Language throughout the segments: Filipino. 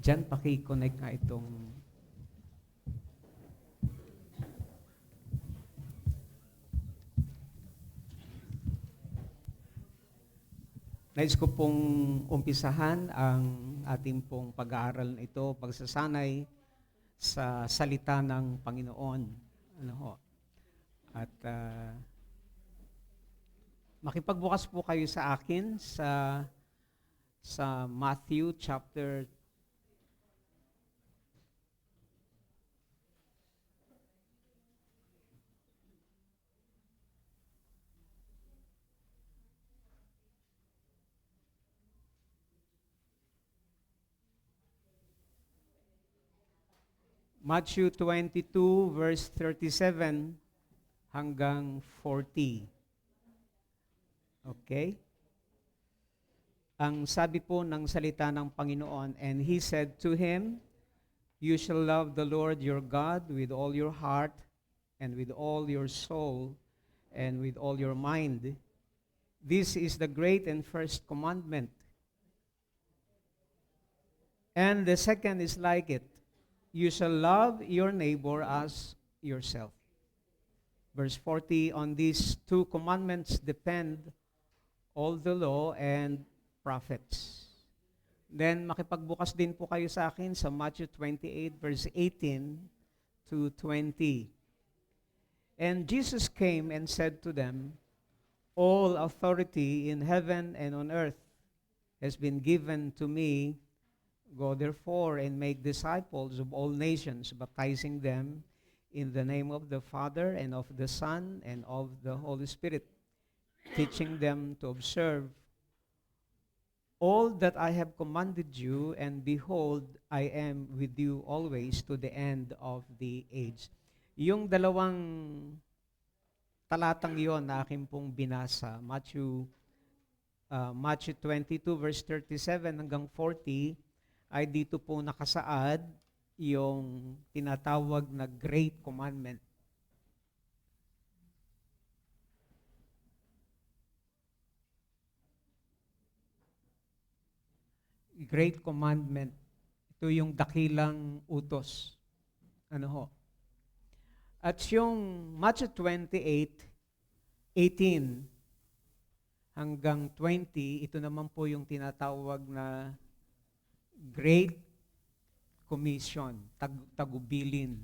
Diyan, paki-connect nga itong... Nais ko pong umpisahan ang ating pong pag-aaral na ito, pagsasanay sa salita ng Panginoon. Ano ho? At makipagbukas po kayo sa akin sa Matthew chapter 22 verse 37 hanggang 40. Okay? Ang sabi po ng salita ng Panginoon, and he said to him, "You shall love the Lord your God with all your heart and with all your soul and with all your mind. This is the great and first commandment. And the second is like it. You shall love your neighbor as yourself." Verse 40, on these two commandments depend all the law and prophets. Then makipagbukas din po kayo sa akin sa Matthew 28 verse 18 to 20. And Jesus came and said to them, "All authority in heaven and on earth has been given to me. Go therefore and make disciples of all nations, baptizing them in the name of the Father and of the Son and of the Holy Spirit, teaching them to observe all that I have commanded you, and behold, I am with you always to the end of the age." Yung dalawang talatang yon na aking pong binasa, Matthew 22 verse 37 hanggang 40, ay dito po nakasaad yung tinatawag na Great Commandment. Great Commandment. Ito yung dakilang utos. Ano ho? At yung Matthew 28:18 hanggang 20, ito naman po yung tinatawag na Great Commission, tagubilin.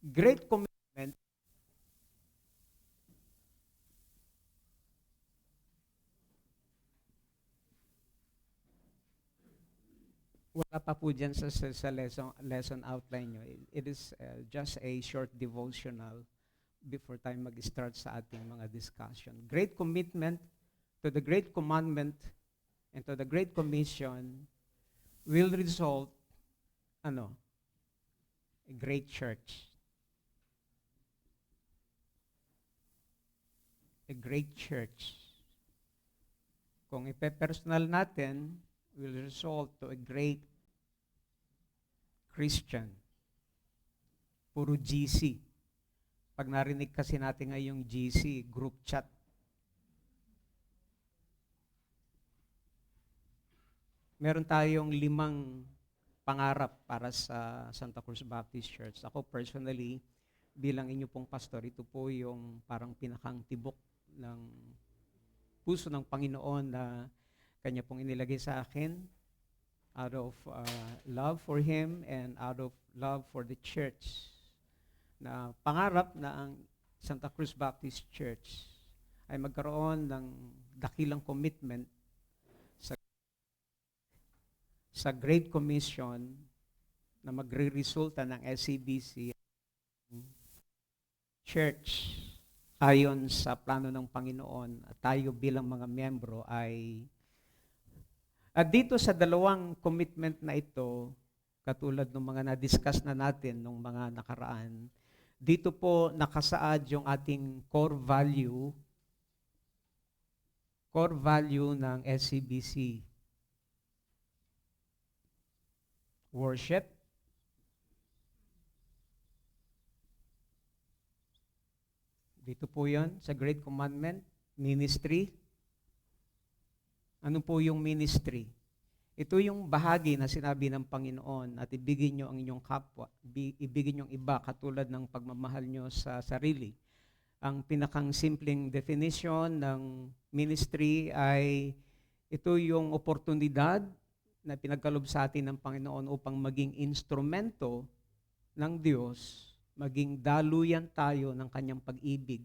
Great Commitment, wala pa po dyan sa lesson outline nyo. It is just a short devotional before tayo mag-start sa ating mga discussion. Great commitment to the Great Commandment and to the Great Commission will result, a great church. A great church. Kung ipe-personal natin, will result to a great Christian. Puro GC. Pag narinig kasi natin ngayong GC, group chat. Meron tayong 5 pangarap para sa Santa Cruz Baptist Church. Ako personally, bilang inyo pong pastor, ito po yung parang pinakang tibok ng puso ng Panginoon na Kanya pong inilagay sa akin out of love for Him and out of love for the church. Na pangarap na ang Santa Cruz Baptist Church ay magkaroon ng dakilang commitment sa Great Commission na magre-resulta ng SCBC Church ayon sa plano ng Panginoon. At tayo bilang mga miyembro ay at dito sa dalawang commitment na ito, katulad ng mga na-discuss na natin nung mga nakaraan, dito po nakasaad yung ating core value ng SCBC. Worship, Dito po yon sa Great Commandment, ministry. Ano po yung ministry? Ito yung bahagi na sinabi ng Panginoon at ibigin nyo ang inyong kapwa, ibigin yung iba katulad ng pagmamahal nyo sa sarili. Ang pinakang simpleng definition ng ministry ay ito yung oportunidad na pinagkalob sa atin ng Panginoon upang maging instrumento ng Diyos, maging daluyan tayo ng kanyang pag-ibig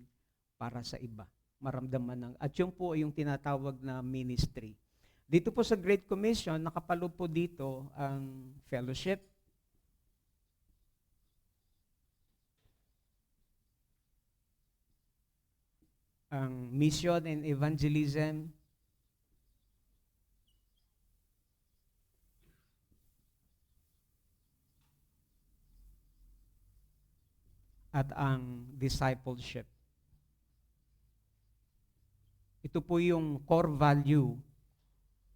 para sa iba. Maramdaman ng, at yun po yung tinatawag na ministry. Dito po sa Great Commission, nakapaloob po dito ang fellowship, ang mission and evangelism, at ang discipleship. Ito po yung core value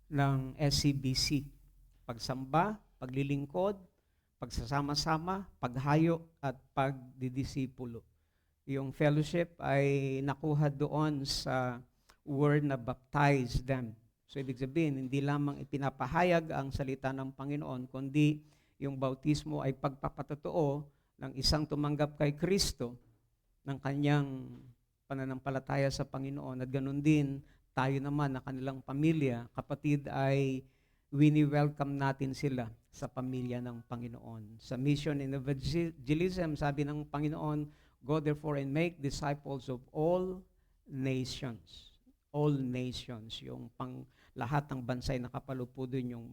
ng SCBC. Pagsamba, paglilingkod, pagsasama-sama, paghayo, at pagdidisipulo. Yung fellowship ay nakuha doon sa word na baptize them. So ibig sabihin, hindi lamang ipinapahayag ang salita ng Panginoon, kundi yung bautismo ay pagpapatotoo ng isang tumanggap kay Kristo ng kanyang pananampalataya sa Panginoon. At ganun din, tayo naman na kanilang pamilya, kapatid, ay wini-welcome natin sila sa pamilya ng Panginoon. Sa mission and evangelism, sabi ng Panginoon, go therefore and make disciples of all nations. All nations. Yung pang lahat ng bansay nakapaloob dun yung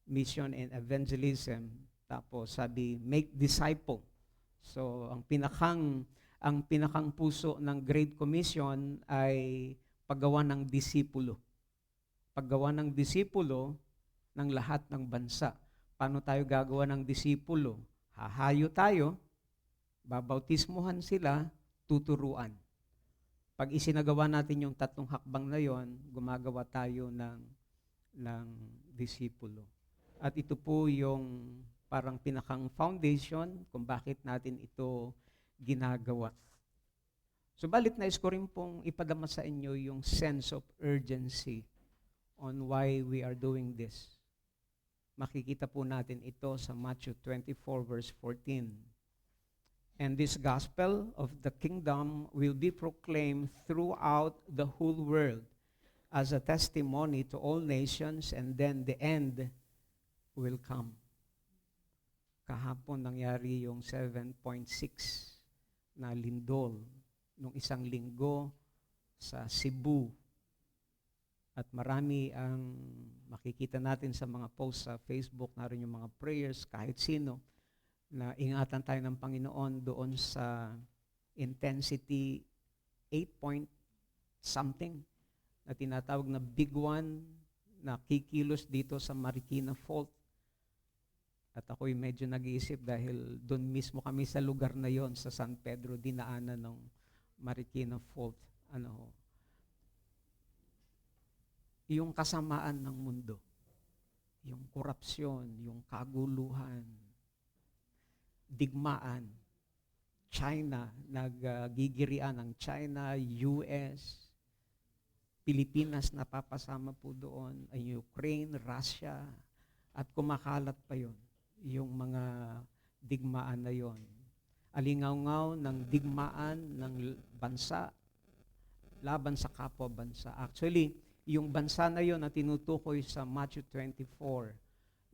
mission and evangelism. Tapos sabi, make disciple. So ang pinakang puso ng Great Commission ay paggawa ng disipulo. Paggawa ng disipulo ng lahat ng bansa. Paano tayo gagawa ng disipulo? Hahayo tayo, babautismuhan sila, tuturuan. Pag isinagawa natin yung tatlong hakbang na yon, gumagawa tayo ng disipulo. At ito po yung parang pinakang foundation kung bakit natin ito ginagawa. Subalit nais ko rin pong ipadama sa inyo yung sense of urgency on why we are doing this. Makikita po natin ito sa Matthew 24 verse 14. And this gospel of the kingdom will be proclaimed throughout the whole world as a testimony to all nations, and then the end will come. Kahapon nangyari yung 7.6 na lindol nung isang linggo sa Cebu. At marami ang makikita natin sa mga posts sa Facebook, naroon yung mga prayers, kahit sino, na ingatan tayo ng Panginoon doon sa intensity 8 point something na tinatawag na big one na kikilos dito sa Marikina Fault. At ako'y medyo nag-iisip dahil doon mismo kami sa lugar na yon sa San Pedro, dinaanan ng Marikina Fault. Yung kasamaan ng mundo, yung korupsyon, yung kaguluhan, digmaan, China, naggigirian ng China, US, Pilipinas napapasama po doon, ay Ukraine, Russia, at kumakalat pa yon yung mga digmaan na yon. Alingaw-ngaw ng digmaan ng bansa laban sa kapwa bansa. Actually, yung bansa na yon na tinutukoy sa Matthew 24,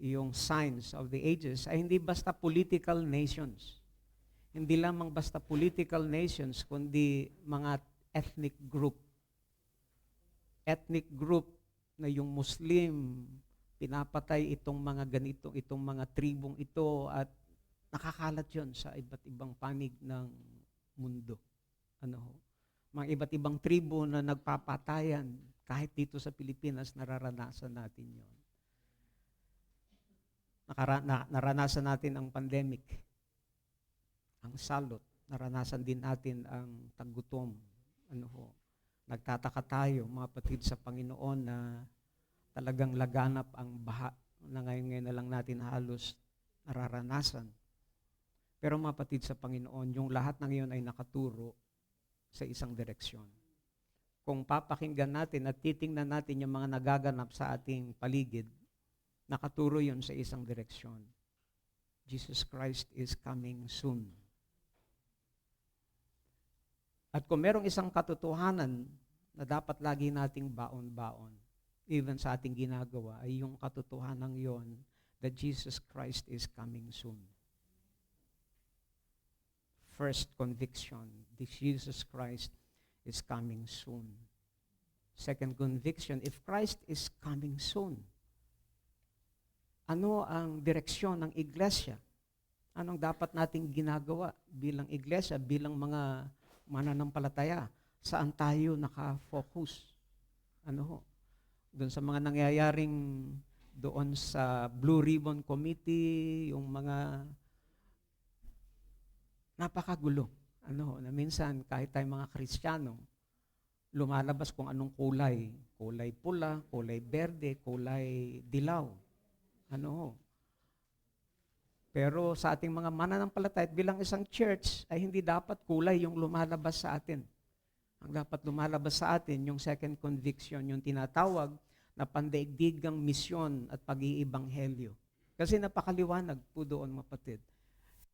yung signs of the ages, ay hindi basta political nations. Hindi lamang basta political nations, kundi mga ethnic group. Ethnic group na yung Muslim, pinapatay itong mga ganito, itong mga tribong ito, at nakakalat yon sa iba't ibang panig ng mundo. Mga iba't ibang tribo na nagpapatayan, kahit dito sa Pilipinas, nararanasan natin yon. Naranasan natin ang pandemic, ang salot, naranasan din natin ang taggutom. Nagtataka tayo, mga kapatid sa Panginoon, na talagang laganap ang baha na ngayon na lang natin halos nararanasan. Pero mga kapatid sa Panginoon, yung lahat ng iyon ay nakaturo sa isang direksyon. Kung papakinggan natin at titingnan natin yung mga nagaganap sa ating paligid, nakaturo yun sa isang direksyon. Jesus Christ is coming soon. At kung merong isang katotohanan na dapat lagi nating baon-baon, even sa ating ginagawa, ay yung katotohanan yon that Jesus Christ is coming soon. First conviction, this Jesus Christ is coming soon. Second conviction, if Christ is coming soon, ano ang direksyon ng iglesia? Anong dapat nating ginagawa bilang iglesia, bilang mga mananampalataya? Saan tayo naka-focus? Doon sa mga nangyayaring doon sa Blue Ribbon Committee, yung mga napakagulo. Na minsan kahit tayong mga Kristiyano, lumalabas kung anong kulay. Kulay pula, kulay berde, kulay dilaw. Pero sa ating mga mananampalataya bilang isang church, ay hindi dapat kulay yung lumalabas sa atin. Ang dapat lumalabas sa atin, yung second conviction, yung tinatawag na pandaigdigang misyon at pag-iibanghelyo. Kasi napakaliwanag po doon, mapatid.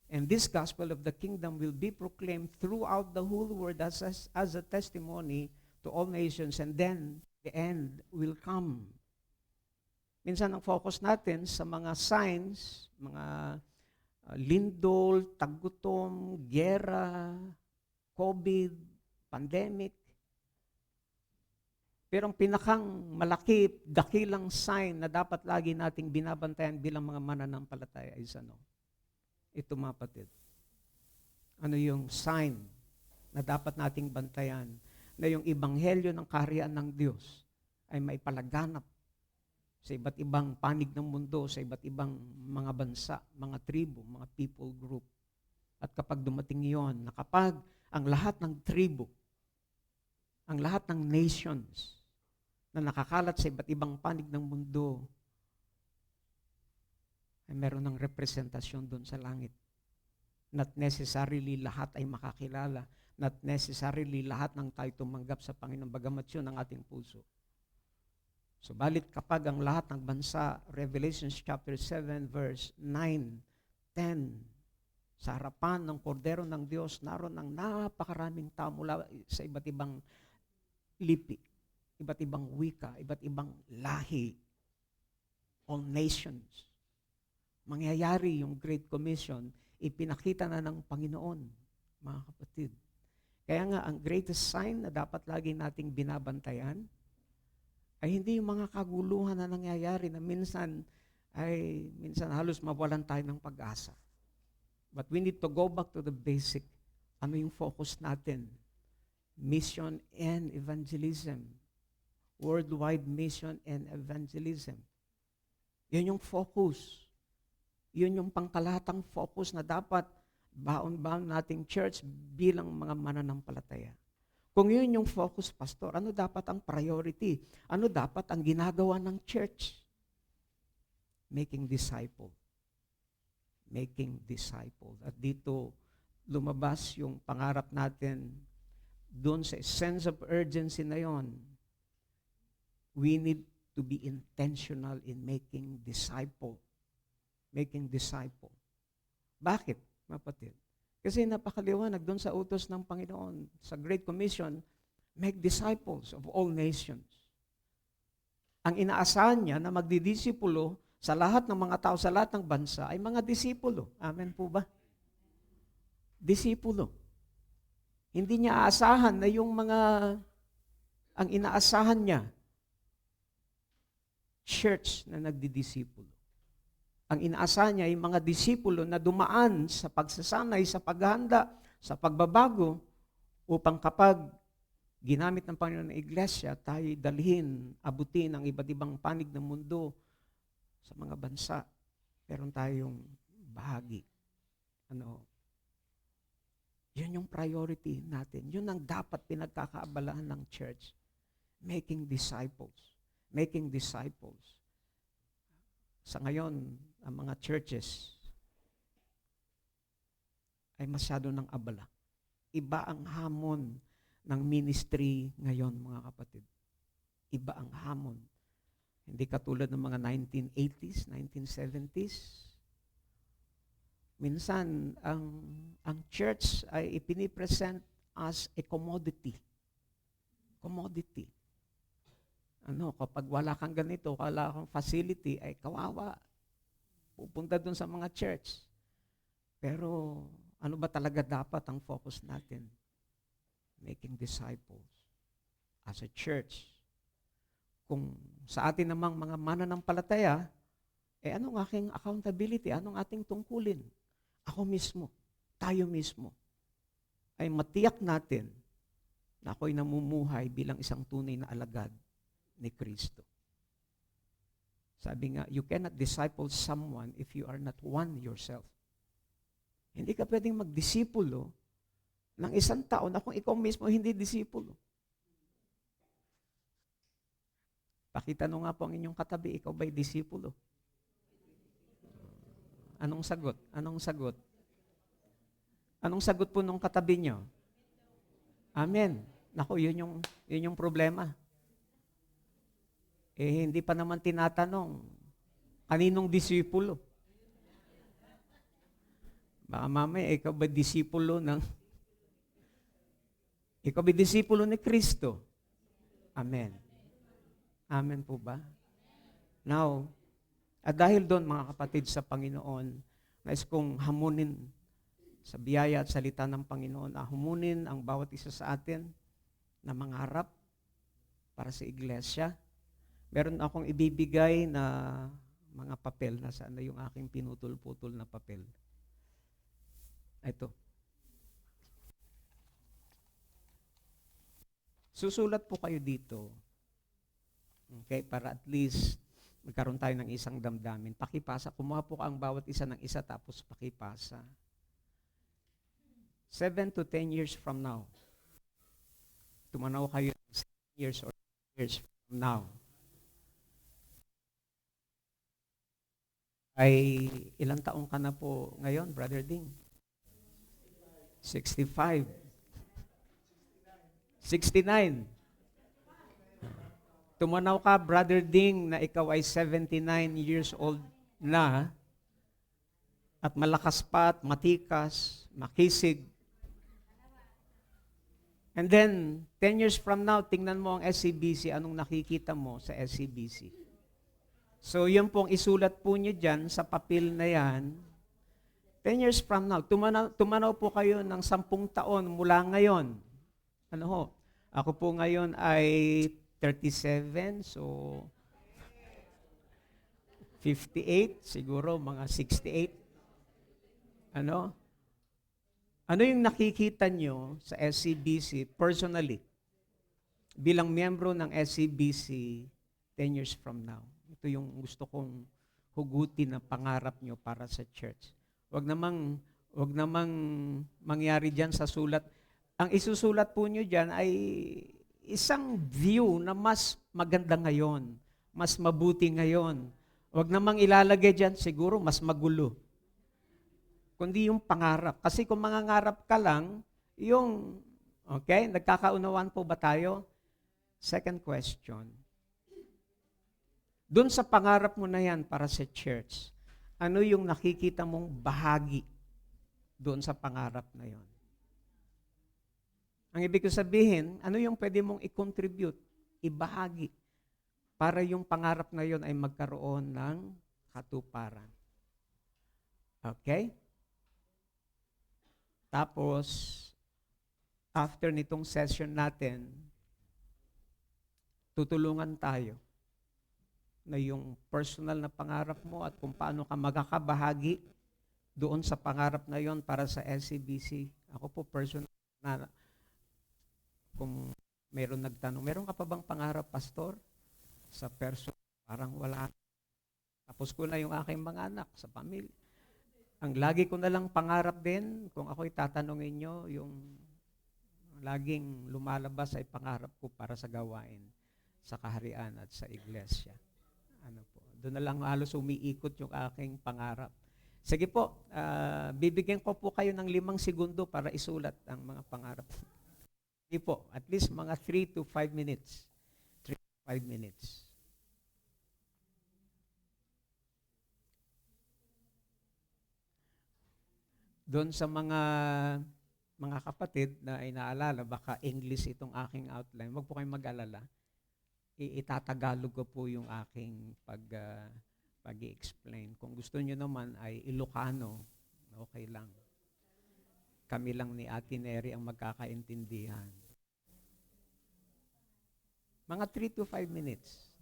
And this gospel of the kingdom will be proclaimed throughout the whole world as a testimony to all nations, and then the end will come. Minsan ang focus natin sa mga signs, mga lindol, taggutom, giyera, COVID, pandemic. Pero ang pinakang malaki, dakilang sign na dapat lagi nating binabantayan bilang mga mananampalataya is ito, mapatid. Ano yung sign na dapat nating bantayan na yung ebanghelyo ng kaharian ng Diyos ay maipalaganap sa iba't ibang panig ng mundo, sa iba't ibang mga bansa, mga tribo, mga people group. At kapag dumating yon, na kapag ang lahat ng tribo, ang lahat ng nations na nakakalat sa iba't ibang panig ng mundo, ay meron ng representasyon doon sa langit. Not necessarily lahat ay makakilala. Not necessarily lahat ng tayo tumanggap sa Panginoon, bagamat yun ang ating puso. Subalit kapag ang lahat ng bansa, Revelation chapter 7, verse 9, 10, sa harapan ng kordero ng Diyos, naroon ang napakaraming tao mula sa iba't ibang lipi, iba't ibang wika, iba't ibang lahi, all nations. Mangyayari yung Great Commission, ipinakita na ng Panginoon, mga kapatid. Kaya nga, ang greatest sign na dapat lagi nating binabantayan ay hindi yung mga kaguluhan na nangyayari na minsan halos mawalan tayo ng pag-asa. But we need to go back to the basic. Ano yung focus natin? Mission and evangelism. Worldwide mission and evangelism. Yun yung focus. Yun yung pangkalahatang focus na dapat baon-baon nating church bilang mga mananampalataya. Kung yun yung focus, pastor, ano dapat ang priority? Ano dapat ang ginagawa ng church? Making disciple. Making disciple. At dito lumabas yung pangarap natin doon sa sense of urgency na yon. We need to be intentional in making disciple. Making disciple. Bakit, mapatid? Kasi napakaliwanag doon sa utos ng Panginoon, sa Great Commission, make disciples of all nations. Ang inaasahan niya na magdidisipulo sa lahat ng mga tao, sa lahat ng bansa, ay mga disipulo. Amen po ba? Disipulo. Hindi niya aasahan na yung ang inaasahan niya, church na nagdidisipulo. Ang inaasahan niya ay mga disipulo na dumaan sa pagsasanay, sa paghahanda, sa pagbabago, upang kapag ginamit ng Panginoon ng Iglesia, tayo dalhin, abutin ang iba't ibang panig ng mundo sa mga bansa. Meron tayong bahagi. Yun yung priority natin. Yun ang dapat pinagkakaabalahan ng church. Making disciples. Making disciples. Sa ngayon, ang mga churches ay masyado ng abala. Iba ang hamon ng ministry ngayon, mga kapatid. Iba ang hamon. Hindi katulad ng mga 1980s, 1970s. Minsan, ang church ay ipinipresent as a commodity. Commodity. Kapag wala kang ganito, wala kang facility, ay kawawa. Pupunta dun sa mga church. Pero, ano ba talaga dapat ang focus natin? Making disciples as a church. Kung sa atin namang mga mananampalataya, anong aking accountability? Anong ating tungkulin? Ako mismo, tayo mismo, ay matiyak natin na ako'y namumuhay bilang isang tunay na alagad ni Kristo. Sabi nga, you cannot disciple someone if you are not one yourself. Hindi ka pwedeng magdisipulo ng isang tao na kung ikaw mismo hindi disipulo. Pakitanong nga po ang inyong katabi, ikaw ba'y disipulo? Anong sagot? Anong sagot? Anong sagot po nung katabi nyo? Amen. Naku, yun yung problema. Hindi pa naman tinatanong, kaninong disipulo? Baka mamaya, ikaw ba disipulo ikaw ba disipulo ni Kristo? Amen. Amen po ba? Now, at dahil doon, mga kapatid, sa Panginoon, nais kong hamunin sa biyaya at salita ng Panginoon, hamunin ang bawat isa sa atin na mangarap para sa iglesia. Meron akong ibibigay na mga papel. Nasaan na yung aking pinutol-putol na papel? Ito. Susulat po kayo dito. Okay? Para at least magkaroon tayo ng isang damdamin. Pakipasa. Kumuha po ang bawat isa ng isa tapos pakipasa. 7 to 10 years from now. Tumanaw kayo 7 years or 10 years from now. Ay ilang taong ka na po ngayon, Brother Ding? 65. 69. Tumanaw ka, Brother Ding, na ikaw ay 79 years old na at malakas pa at matikas, makisig. And then, 10 years from now, tingnan mo ang SCBC, anong nakikita mo sa SCBC? So, yun pong isulat po nyo dyan sa papel na yan. 10 years from now, tumanaw po kayo ng 10 taon mula ngayon. Ano ho? Ako po ngayon ay 37, so 58, siguro mga 68. Ano? Ano yung nakikita nyo sa SCBC personally bilang miyembro ng SCBC 10 years from now? Ito yung gusto kong hugutin na pangarap nyo para sa church. Wag namang mangyari dyan sa sulat. Ang isusulat po nyo dyan ay isang view na mas maganda ngayon, mas mabuti ngayon. Wag namang ilalagay dyan, siguro mas magulo. Kundi yung pangarap. Kasi kung mangangarap ka lang, okay, nagkakaunawaan po ba tayo? Second question. Doon sa pangarap mo na yan para sa church, ano yung nakikita mong bahagi doon sa pangarap na yon? Ang ibig ko sabihin, ano yung pwede mong i-contribute, ibahagi, para yung pangarap na yon ay magkaroon ng katuparan. Okay? Tapos, after nitong session natin, tutulungan tayo na yung personal na pangarap mo at kung paano ka magkakabahagi doon sa pangarap na yon para sa SCBC. Ako po personal na, kung meron nagtanong, meron ka pa bang pangarap, Pastor? Sa person, parang wala. Tapos ko na yung aking mga anak sa pamilya. Ang lagi ko na lang pangarap din, kung ako'y tatanungin nyo, yung laging lumalabas ay pangarap ko para sa gawain sa kaharian at sa iglesia. Ano po, doon na lang halos umiikot yung aking pangarap. Sige po, bibigyan ko po kayo ng 5 segundo para isulat ang mga pangarap. Hindi po, at least mga 3 to 5 minutes. 3 to 5 minutes. Doon sa mga kapatid na inaalala, baka English itong aking outline, wag po kayong mag-alala. Itatagalog ko po yung aking pag-i-explain. Kung gusto nyo naman ay Ilocano, okay lang. Kami lang ni Ate Neri ang magkakaintindihan. Mga 3 to 5 minutes.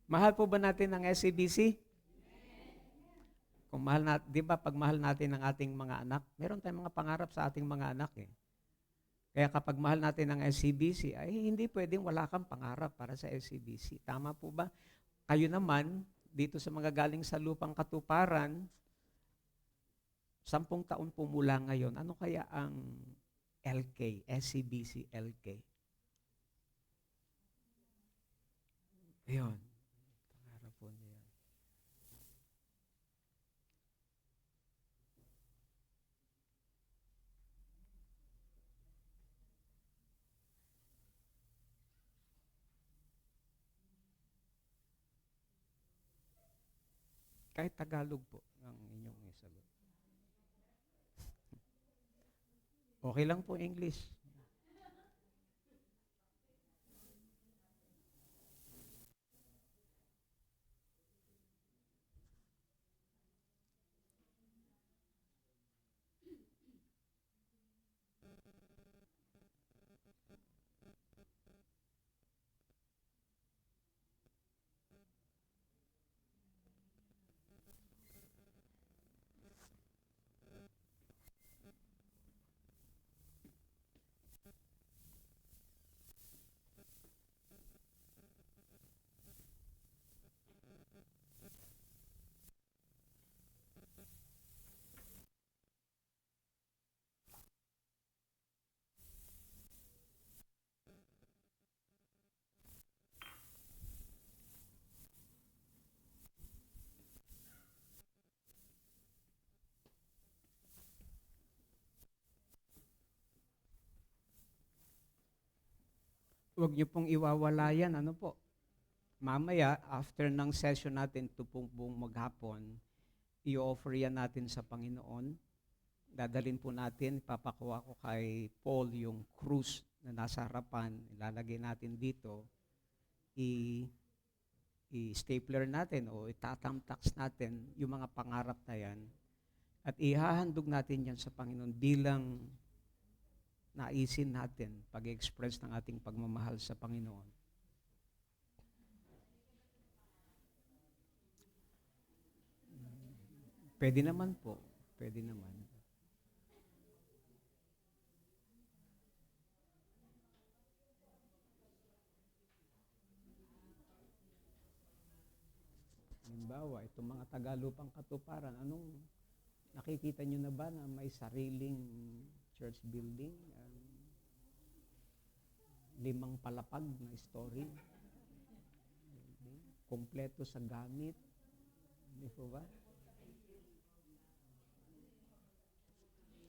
Mahal po ba natin ang SABC? Kung mahal natin, di ba pag mahal natin ang ating mga anak, meron tayong mga pangarap sa ating mga anak eh. Kaya kapag mahal natin ang SCBC, ay hindi pwedeng wala kang pangarap para sa SCBC. Tama po ba? Kayo naman, dito sa mga galing sa lupang katuparan, 10 taon po mula ngayon, ano kaya ang LK, SCBC LK? Ayun. Pangarap po niya. Kahit Tagalog po ang inyong isagot. Okay lang po English. Huwag niyo pong iwawala yan, ano po. Mamaya, after ng session natin, ito pong buong maghapon, i-offer yan natin sa Panginoon. Dadalin po natin, papakuha ko kay Paul yung krus na nasa harapan, ilalagay natin dito, i-stapler natin o itatamtax natin yung mga pangarap na yan at ihahandog natin yan sa Panginoon bilang naisin natin pag-express ng ating pagmamahal sa Panginoon. Pwede naman po. Pwede naman. Halimbawa, itong mga Tagalupang Katuparan, anong nakikita nyo na ba na may sariling church building? 5 palapag na story. Kompleto sa gamit. Hindi po ba?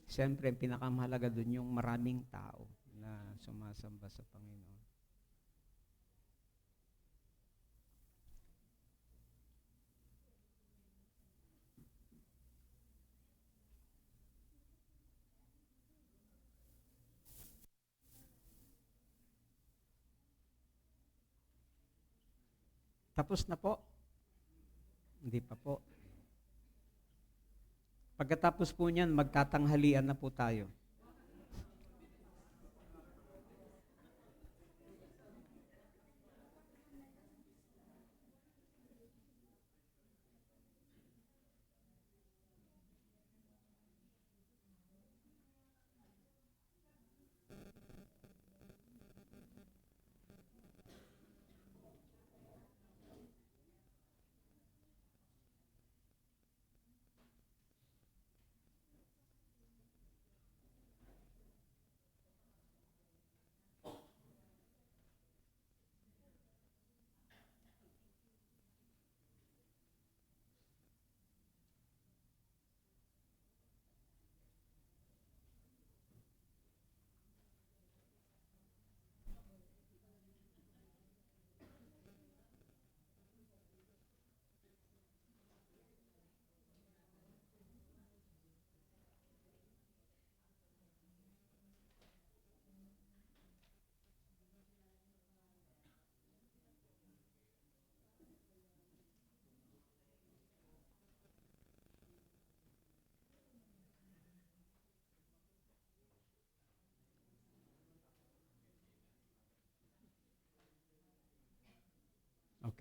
Siyempre, pinakamahalaga doon yung maraming tao na sumasamba sa Panginoon. Tapos na po? Hindi pa po. Pagkatapos po niyan, magtatanghalian na po tayo.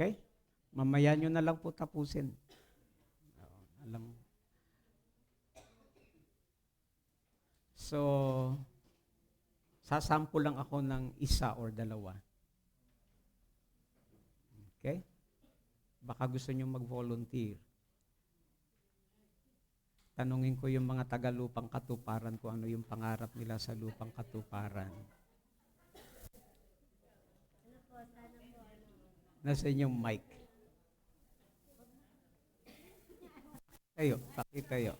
Okay? Mamaya nyo na lang po tapusin. Alam mo. So, sasample lang ako ng isa or dalawa. Okay? Baka gusto nyo mag-volunteer. Tanungin ko yung mga taga-lupang katuparan kung ano yung pangarap nila sa lupang katuparan. Nasa inyong mic. Tayo, pakitayo.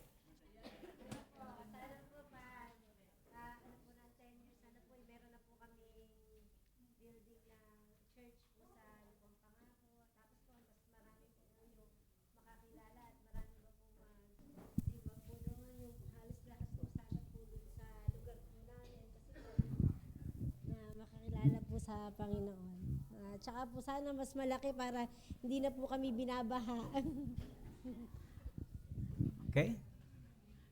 Sa Panginoon. Tsaka po sana mas malaki para hindi na po kami binabaha. Okay?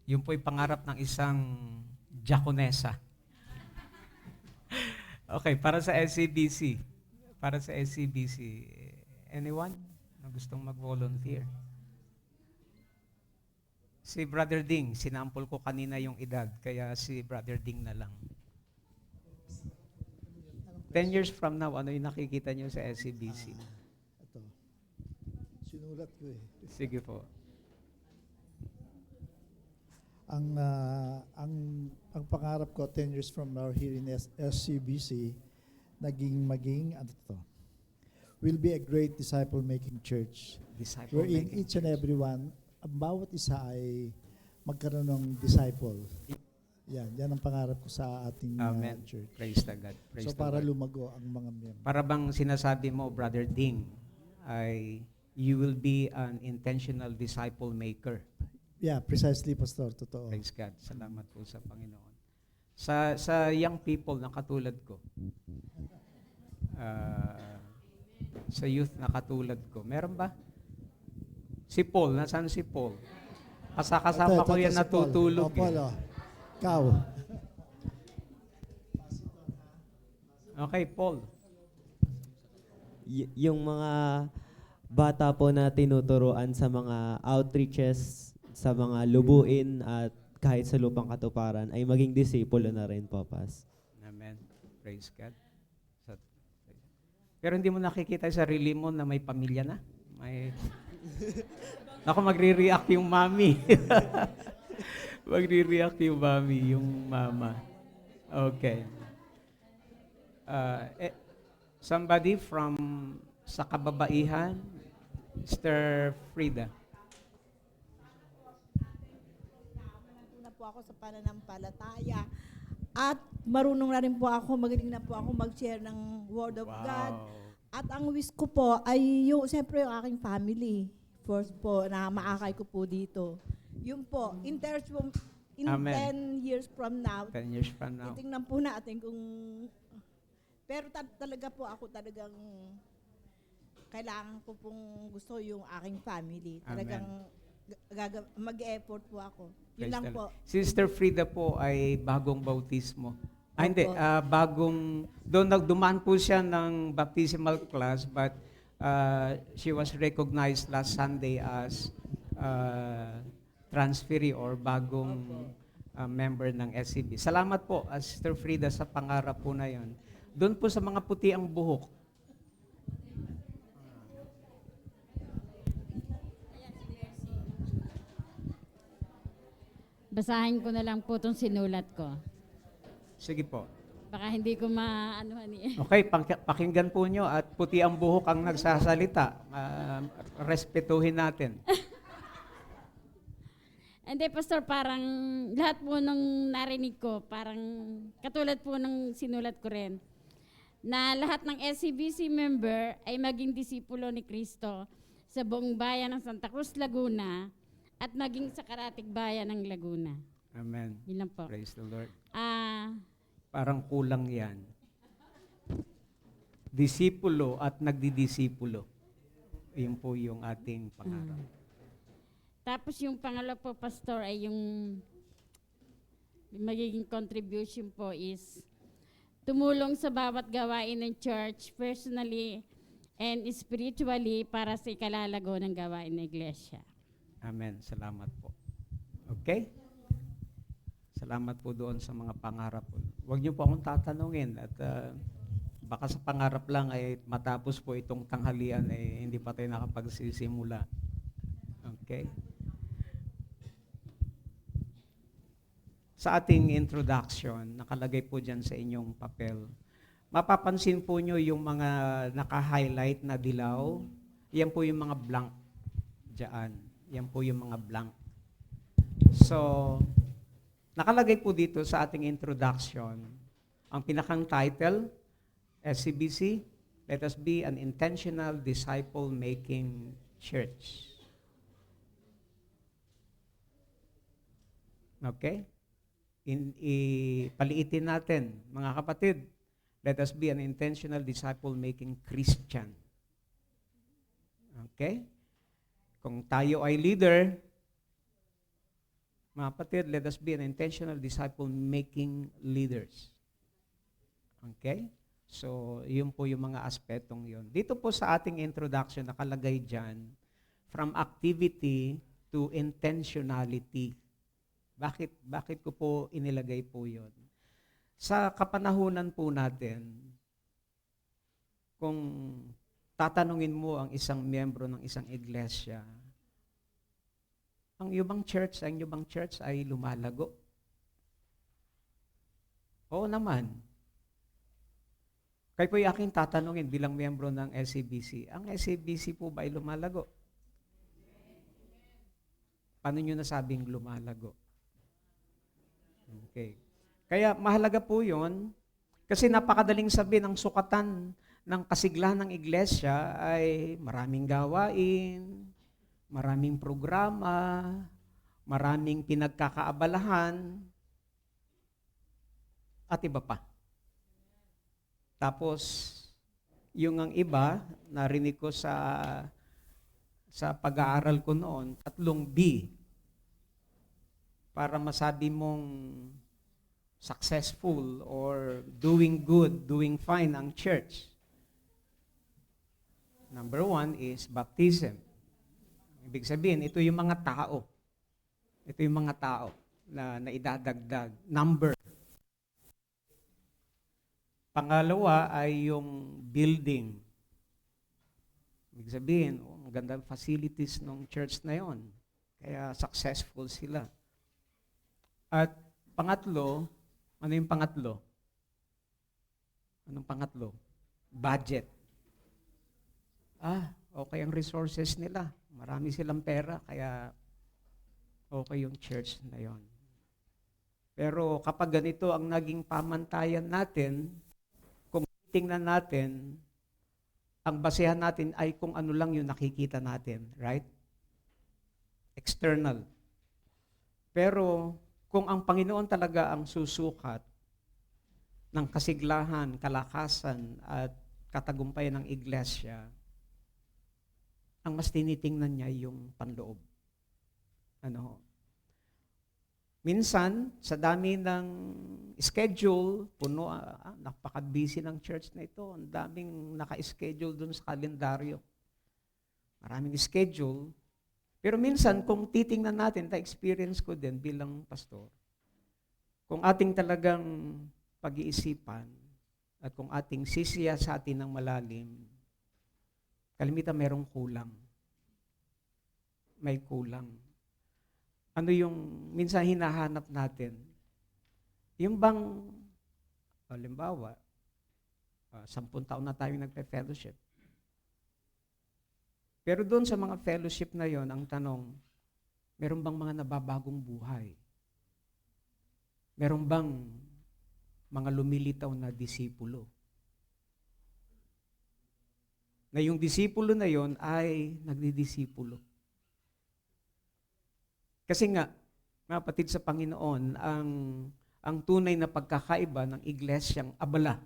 Yun po'y pangarap ng isang diakonesa. Okay, para sa SCBC. Para sa SCBC. Anyone na gustong mag-volunteer? Si Brother Ding, sinampol ko kanina yung edad, kaya si Brother Ding na lang. 10 years from now, ano yung nakikita niyo sa SCBC? Ito. Sinulat ko eh. Sige po. Ang pangarap ko 10 years from now here in SCBC, maging ano to? Will be a great disciple-making church. Wherein each and every one, ang bawat isa ay magkaroon ng disciple. Yan ang pangarap ko sa ating church. Praise the God. Praise so the para Lord. lumago ang mga miyembro. Para bang sinasabi mo, Brother Ding, ay you will be an intentional disciple maker. Yeah, precisely, Pastor. Totoo. Praise God. Salamat po sa Panginoon. Sa young people na katulad ko, sa youth na katulad ko, meron ba? Si Paul, nasaan si Paul? Kasama ko yan si Paul. natutulog. Paul, Ikaw. Okay, Paul. Yung mga bata po na tinuturuan sa mga outreaches, sa mga lubuin at kahit sa lupang katuparan ay maging disipulo na rin po, Pas. Amen. Praise God. Pero hindi mo nakikita sa sarili mo na may pamilya na? Ako magre-react yung mami. Magre-react yung mami, yung mama. Okay. Somebody from sa kababaihan, Mr. Frida. Na po ako sa pananampalataya at marunong na rin po ako, magaling na po ako mag-share ng Word of God. At ang wish ko po ay siyempre yung aking family. First po, na maakay ko po dito. Yun po, in 10 years from now, 10 years from now. titingnan po natin kung... Pero talaga po ako talagang kailangan ko pong gusto yung aking family. Talagang mag-effort po ako. Yun Praise lang the po. Lord. Sister Frida po ay bagong bautismo. Hindi, Opo. dumaan po siya ng baptismal class, but she was recognized last Sunday as transferee or bagong member ng SCB. Salamat po, Sister Frida, sa pangarap po na yon. Doon po sa mga puti ang buhok. Basahin ko na lang po itong sinulat ko. Sige po. Baka hindi ko maanuhan eh. Okay, pakinggan po nyo at puti ang buhok ang nagsasalita. Respetuhin natin. Hindi, Pastor, parang lahat po nung narinig ko, parang katulad po ng sinulat ko rin, na lahat ng SCBC member ay maging disipulo ni Kristo sa buong bayan ng Santa Cruz, Laguna, at maging sa karatig bayan ng Laguna. Amen. Yun lang po. Praise the Lord. Ah, Parang kulang yan. Disipulo at nagdidisipulo. Yun po yung ating pangarap. Tapos yung pangalawa po, Pastor, ay yung magiging contribution po is tumulong sa bawat gawain ng church personally and spiritually para sa ikalalago ng gawain ng iglesia. Amen. Salamat po. Okay? Salamat po doon sa mga pangarap. Huwag niyo po akong tatanungin at baka sa pangarap lang ay matapos po itong tanghalian ay hindi pa tayo nakapagsisimula. Okay? Sa ating introduction, nakalagay po dyan sa inyong papel. Mapapansin po nyo yung mga naka-highlight na dilaw. Yan po yung mga blank dyan. Yan po yung mga blank. So, nakalagay po dito sa ating introduction, ang pinakang title, SCBC, let us be an intentional disciple-making church. Okay? Paliitin natin, mga kapatid, let us be an intentional disciple-making Christian. Okay? Kung tayo ay leader, mga kapatid, let us be an intentional disciple-making leaders. Okay? So, yun po yung mga aspetong yun. Dito po sa ating introduction, nakalagay dyan, from activity to intentionality. Bakit ko po inilagay po yun? Sa kapanahunan po natin, kung tatanungin mo ang isang miyembro ng isang iglesia, ang ibang church ay lumalago. Oo naman. Kayo po yung aking tatanungin bilang miyembro ng SCBC. Ang SCBC po ba ay lumalago? Paano nyo nasabing lumalago? Okay. Kaya mahalaga po yun kasi napakadaling sabihin ang sukatan ng kasiglahan ng iglesia ay maraming gawain, maraming programa, maraming pinagkakaabalahan, at iba pa. Tapos, yung ang iba, narinig ko sa pag-aaral ko noon, 3 B, para masabi mong successful or doing good, doing fine ang church. Number 1 is baptism. Ibig sabihin, ito yung mga tao. Ito yung mga tao na idadagdag. Number. Pangalawa ay yung building. Ibig sabihin, magandang facilities ng church na yon. Kaya successful sila. At pangatlo, ano yung pangatlo? Anong pangatlo? Budget. Okay ang resources nila. Marami silang pera, kaya okay yung church na yon. Pero kapag ganito ang naging pamantayan natin, kung tingnan natin, ang basehan natin ay kung ano lang yung nakikita natin, right? External. Pero kung ang Panginoon talaga ang susukat ng kasiglahan, kalakasan, at katagumpayan ng iglesia, ang mas tinitingnan niya yung panloob. Minsan, sa dami ng schedule, puno, napaka-busy ng church na ito. Ang daming naka-schedule dun sa kalendaryo. Maraming schedule. Pero minsan, kung titingnan natin, experience ko din bilang pastor, kung ating talagang pag-iisipan at kung ating sisiyasatin ng malalim, kalimitan merong kulang. May kulang. Ano yung minsan hinahanap natin? Yung bang, halimbawa, 10 taon na tayo nagpe-fellowship. Pero doon sa mga fellowship na yon, ang tanong, meron bang mga nababagong buhay? Meron bang mga lumilitaw na disipulo? Na yung disipulo na yon ay nagdidisipulo. Kasi nga, mga kapatid sa Panginoon, ang tunay na pagkakaiba ng iglesyang abala.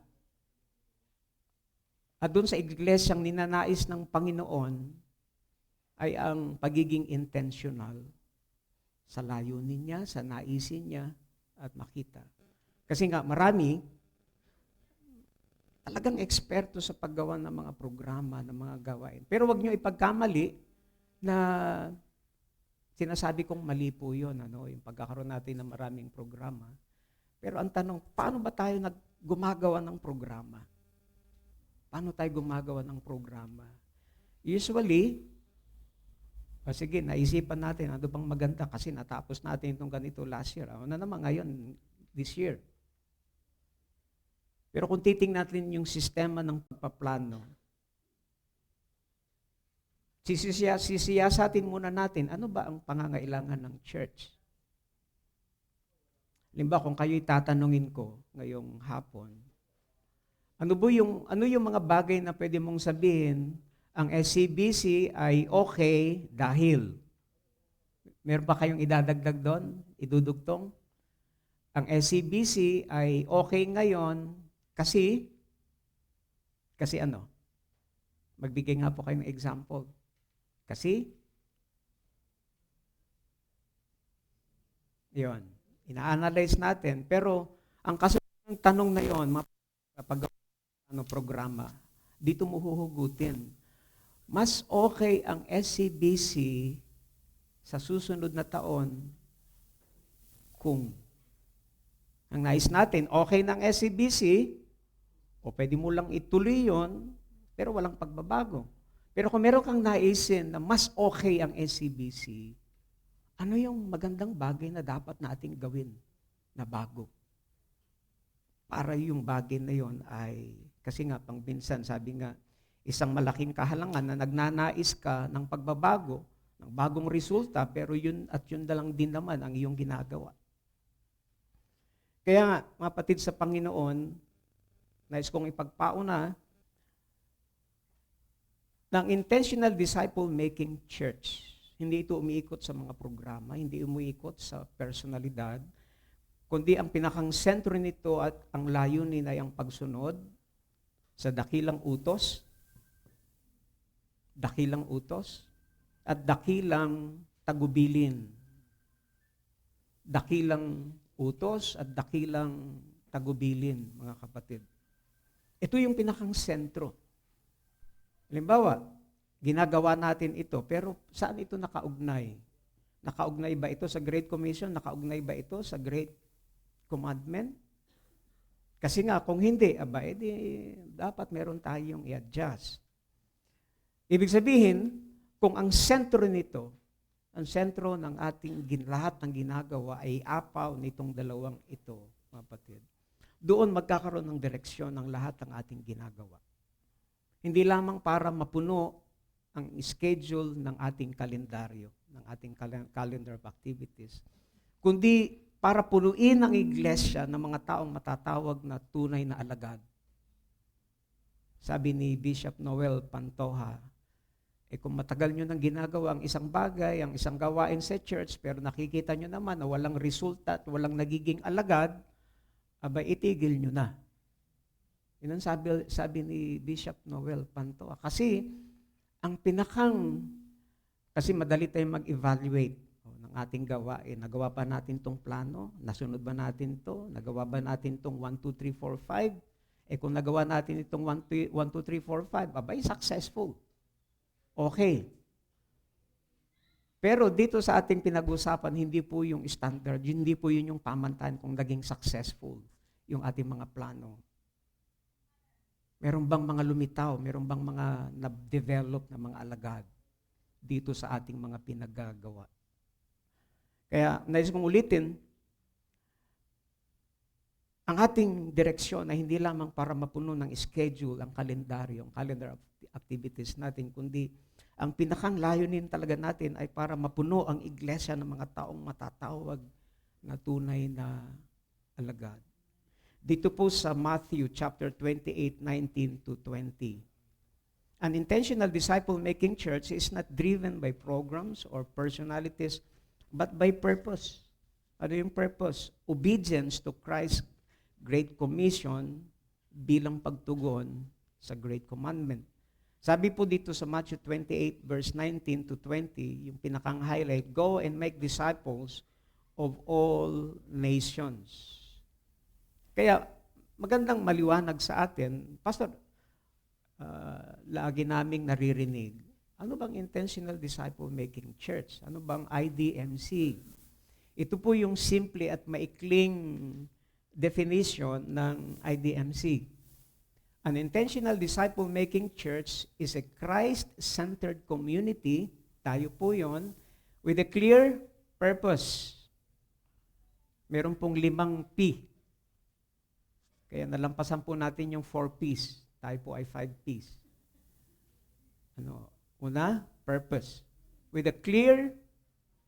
At doon sa iglesyang ninanais ng Panginoon ay ang pagiging intentional sa layunin niya, sa naisin niya, at makita. Kasi nga, marami, talagang eksperto sa paggawa ng mga programa, ng mga gawain. Pero wag nyo ipagkamali na sinasabi kong mali po yun, yung pagkakaroon natin ng maraming programa. Pero ang tanong, paano ba tayo gumagawa ng programa? Paano tayo gumagawa ng programa? Usually, sige, naisipan natin, ano bang maganda kasi natapos natin itong ganito last year. Ano naman ngayon, this year. Pero kung titingnan natin yung sistema ng pagpaplano, sisiyasatin muna natin, ano ba ang pangangailangan ng church? Halimbawa, kung kayo'y tatanungin ko ngayong hapon, ano yung mga bagay na pwede mong sabihin, ang SCBC ay okay dahil? Meron pa kayong idadagdag doon? Idudugtong? Ang SCBC ay okay ngayon kasi ano? Magbigay nga po kayo ng example. Kasi, yun, ina-analyze natin. Pero, ang kasunod ng tanong na yun, kapag programa, dito mo huhugutin. Mas okay ang SCBC sa susunod na taon kung ang nais natin, okay ng SCBC, o pwede mo lang ituloy yun, pero walang pagbabago. Pero kung meron kang naisin na mas okay ang SCBC, ano yung magandang bagay na dapat nating gawin na bago? Para yung bagay na yon ay, kasi nga, pangminsan, sabi nga, isang malaking kahalangan na nagnanais ka ng pagbabago, ng bagong resulta, pero yun at yun na lang din naman ang iyong ginagawa. Kaya nga, mga kapatid sa Panginoon, nais kong ipagpauna ng intentional disciple-making church. Hindi ito umiikot sa mga programa, hindi umiikot sa personalidad, kundi ang pinakang sentro nito at ang layunin ay ang pagsunod sa dakilang utos, at dakilang tagubilin. Dakilang utos at dakilang tagubilin, mga kapatid. Ito yung pinakang sentro. Halimbawa, ginagawa natin ito, pero saan ito nakaugnay? Nakaugnay ba ito sa Great Commission? Nakaugnay ba ito sa Great Commandment? Kasi nga, kung hindi, dapat meron tayong i-adjust. Ibig sabihin, kung ang sentro nito, ang sentro ng ating lahat ng ginagawa ay apaw nitong dalawang ito, mga kapatid. Doon magkakaroon ng direksyon ng lahat ng ating ginagawa. Hindi lamang para mapuno ang schedule ng ating kalendaryo, ng ating calendar of activities, kundi para punuin ang iglesia ng mga taong matatawag na tunay na alagad. Sabi ni Bishop Noel Pantoja, kung matagal nyo nang ginagawa ang isang bagay, ang isang gawain sa church, pero nakikita nyo naman na walang resulta at walang nagiging alagad, itigil nyo na. Yun ang sabi ni Bishop Noel Pantoja. Kasi madali tayong mag-evaluate ng ating gawain. Nagawa ba natin tong plano? Nasunod ba natin to? Nagawa ba natin tong 1, 2, 3, 4, 5? Kung nagawa natin itong 1, 2, 3, 4, 5, successful. Okay. Pero dito sa ating pinag-usapan, hindi po yung standard, hindi po yun yung pamantayan kung naging successful yung ating mga plano. Meron bang mga lumitaw? Meron bang mga na-develop na mga alagad dito sa ating mga pinagagawa? Kaya, nais kong ulitin, ang ating direksyon ay hindi lamang para mapuno ng schedule, ang kalendaryo, ang calendar of activities natin, kundi ang pinakang layunin talaga natin ay para mapuno ang iglesia ng mga taong matatawag na tunay na alagad. Dito po sa Matthew chapter 28, 19 to 20. An intentional disciple-making church is not driven by programs or personalities, but by purpose. Ano yung purpose? Obedience to Christ's Great Commission bilang pagtugon sa Great Commandment. Sabi po dito sa Matthew 28, verse 19 to 20, yung pinakang highlight, go and make disciples of all nations. Kaya, magandang maliwanag sa atin. Pastor, lagi naming naririnig, ano bang Intentional Disciple-Making Church? Ano bang IDMC? Ito po yung simple at maikling definition ng IDMC. An intentional disciple-making church is a Christ-centered community, tayo po yon, with a clear purpose. Meron pong 5 P. Kaya nalampasan po natin yung 4 Ps. Tayo po ay 5 Ps. Una, purpose. With a clear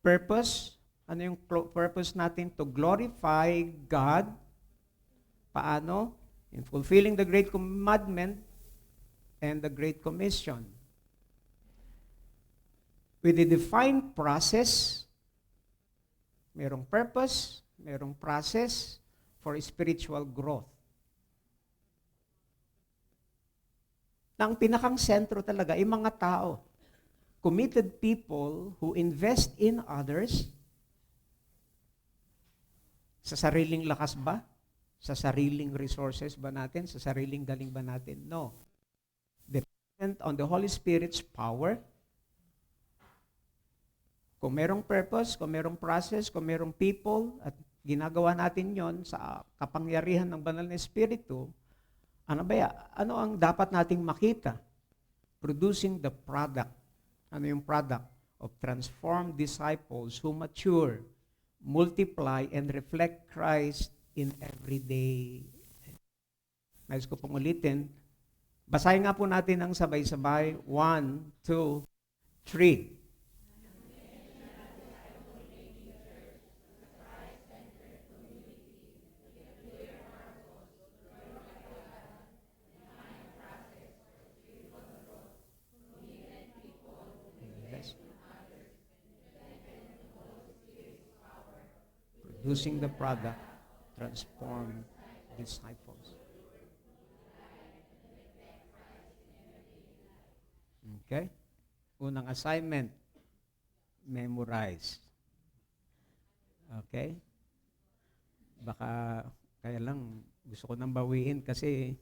purpose. Ano yung purpose natin? To glorify God. Paano? In fulfilling the Great Commandment and the Great Commission. With a defined process, merong purpose, merong process for spiritual growth. Na ang pinakang sentro talaga ay mga tao. Committed people who invest in others. Sa sariling lakas ba? Sa sariling resources ba natin? Sa sariling galing ba natin? No. Dependent on the Holy Spirit's power. Kung merong purpose, kung merong process, kung merong people, at ginagawa natin yon sa kapangyarihan ng banal na Espiritu, ano ang dapat nating makita? Producing the product. Ano yung product? Of transformed disciples who mature, multiply, and reflect Christ in everyday. Nais ko pong ulitin. Basahin nga po natin ang sabay-sabay. 1, 2, 3. Producing the product, transform disciples. Okay? Unang assignment, memorize. Okay? Baka, kaya lang, gusto ko nang bawiin kasi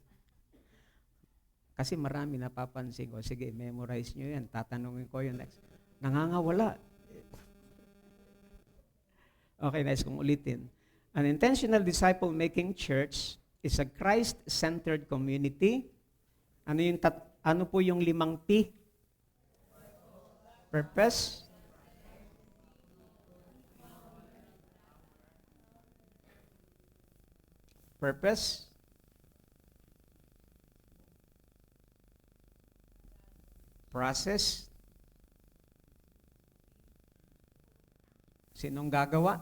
marami napapansin ko. Sige, memorize nyo yan. Tatanungin ko yun next. Nangangawala. Okay, nice kong ulitin. An intentional disciple-making church is a Christ-centered community. Ano po yung 5 P? Purpose. Purpose. Process. Sinong gagawa?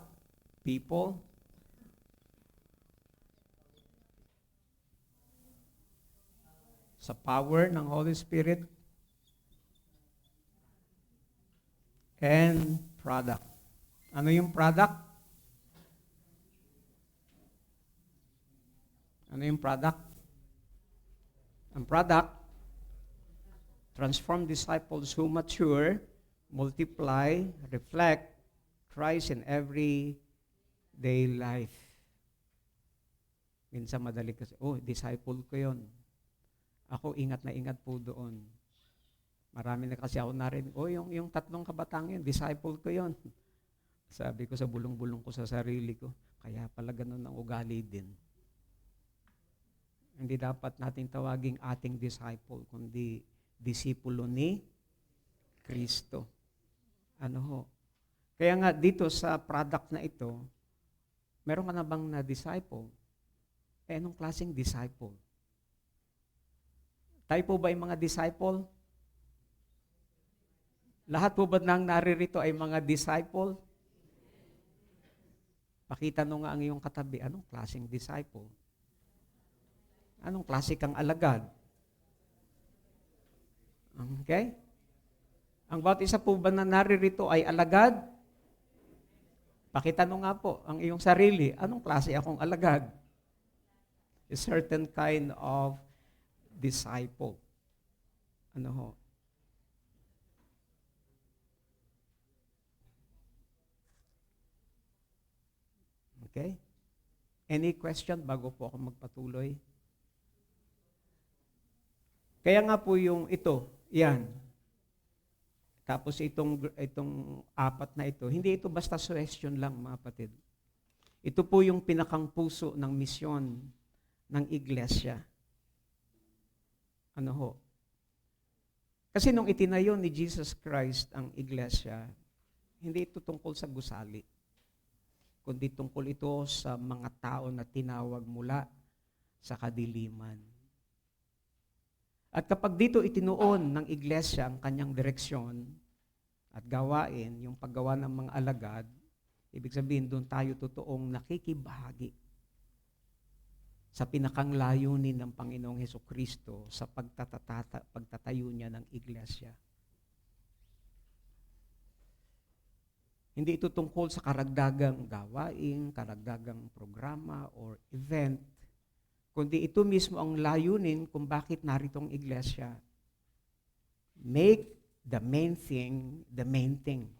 People. Sa power ng Holy Spirit. And product. Ano yung product? Ano yung product? Ang product, transform disciples who mature, multiply, reflect Christ in everyday life. Minsan madali kasi, disciple ko yon. Ako ingat na ingat po doon. Marami na kasi ako narinig, yung 3 kabataan yun, disciple ko yon. Sabi ko sa bulong-bulong ko sa sarili ko, kaya pala ganun ang ugali din. Hindi dapat nating tawaging ating disciple, kundi disipulo ni Kristo. Ano ho? Kaya nga dito sa product na ito, meron ka na bang na-disciple? Anong klaseng disciple? Tayo po ba yung mga disciple? Lahat po ba nang naririto ay mga disciple? Pakita nyo nga ang iyong katabi, anong klaseng disciple? Anong klase kang alagad? Okay? Ang bawat isa po ba na naririto ay alagad? Pakita nyo nga po ang iyong sarili, anong klase akong alagad? A certain kind of disciple. Ano ho? Okay? Any question bago po ako magpatuloy? Kaya nga po yung ito, yan. Tapos itong apat na ito, hindi ito basta suggestion lang, mga kapatid. Ito po yung pinakang puso ng misyon ng iglesia. Ano ho? Kasi nung itinayo ni Jesus Christ ang iglesia, hindi ito tungkol sa gusali, kundi tungkol ito sa mga tao na tinawag mula sa kadiliman. At kapag dito itinuon ng iglesia ang kanyang direksyon at gawain, yung paggawa ng mga alagad, ibig sabihin doon tayo totoong nakikibahagi sa pinakang layunin ng Panginoong Hesukristo sa pagtatayo niya ng iglesia. Hindi ito tungkol sa karagdagang gawain, karagdagang programa or event, kundi ito mismo ang layunin kung bakit narito ang iglesia. Make the main thing the main thing.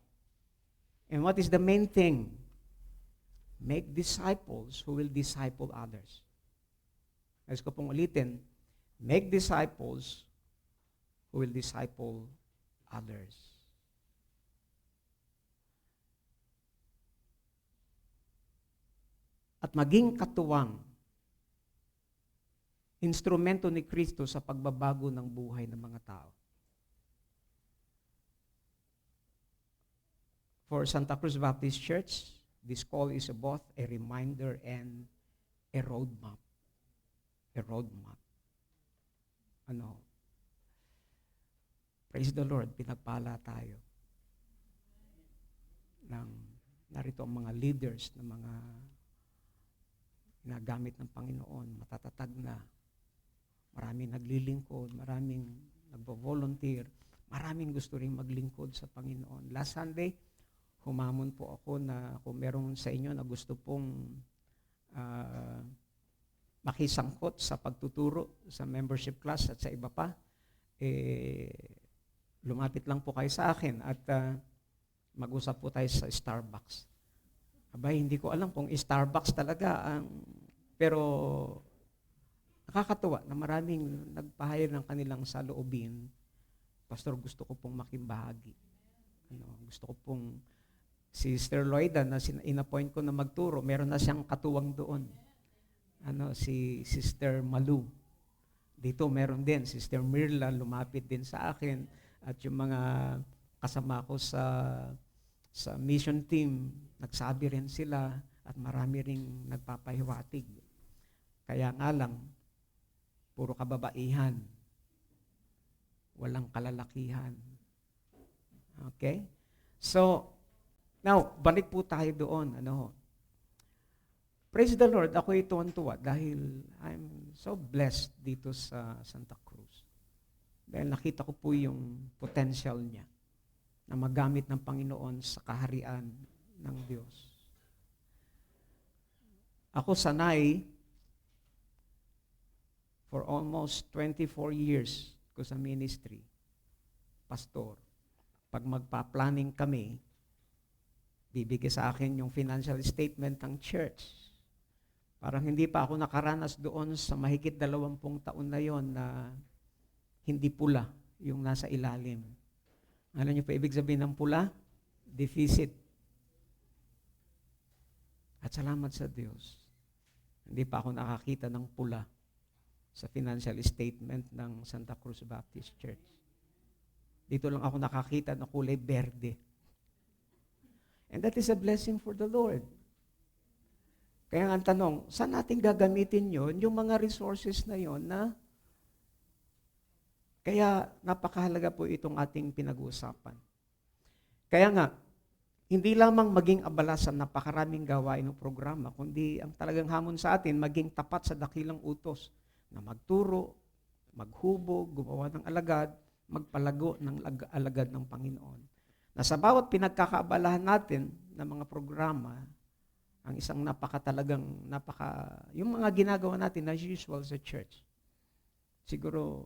And what is the main thing? Make disciples who will disciple others. Nais ko pong ulitin, make disciples who will disciple others. At maging katuwang instrumento ni Kristo sa pagbabago ng buhay ng mga tao. For Santa Cruz Baptist Church, this call is both a reminder and a roadmap. A roadmap. Ano? Praise the Lord, pinagpala tayo. Narito ang mga leaders ng mga ginagamit ng Panginoon, matatatag na. Maraming naglilingkod, maraming nagvo-volunteer, maraming gusto rin maglingkod sa Panginoon. Last Sunday, humamon po ako na kung meron sa inyo na gusto pong makisangkot sa pagtuturo sa membership class at sa iba pa, lumapit lang po kayo sa akin at mag-usap po tayo sa Starbucks. Abay, hindi ko alam kung Starbucks talaga pero nakakatuwa na maraming nagpahayag ng kanilang saloobin. Pastor, gusto ko pong makimbahagi. Gusto ko pong si Sister Loida na in-appoint ko na magturo, meron na siyang katuwang doon. Si Sister Malu. Dito meron din, Sister Mirla lumapit din sa akin at yung mga kasama ko sa mission team, nagsabi rin sila at marami ring nagpapahiwatig. Kaya nga lang, puro kababaihan. Walang kalalakihan. Okay? So, now, balik po tayo doon. Praise the Lord, ako tuwan-tuwa dahil I'm so blessed dito sa Santa Cruz. Dahil nakita ko po yung potential niya na magamit ng Panginoon sa kaharian ng Diyos. Ako sanay for almost 24 years ko sa ministry, pastor. Pag magpa-planning kami, bibigay sa akin yung financial statement ng church. Parang hindi pa ako nakaranas doon sa mahigit 20 taon na yon na hindi pula yung nasa ilalim. Alam niyo pa ibig sabihin ng pula? Deficit. At salamat sa Diyos, hindi pa ako nakakita ng pula sa financial statement ng Santa Cruz Baptist Church. Dito lang ako nakakita ng kulay berde. And that is a blessing for the Lord. Kaya ang tanong, saan natin gagamitin yon? Yung mga resources na yon na kaya napakahalaga po itong ating pinag-uusapan. Kaya nga, hindi lamang maging abala sa napakaraming gawain ng programa, kundi ang talagang hamon sa atin, maging tapat sa dakilang utos na magturo, maghubog, gumawa ng alagad, magpalago ng alagad ng Panginoon. Na sa bawat pinagkakaabalahan natin ng mga programa, ang isang yung mga ginagawa natin as usual sa church, siguro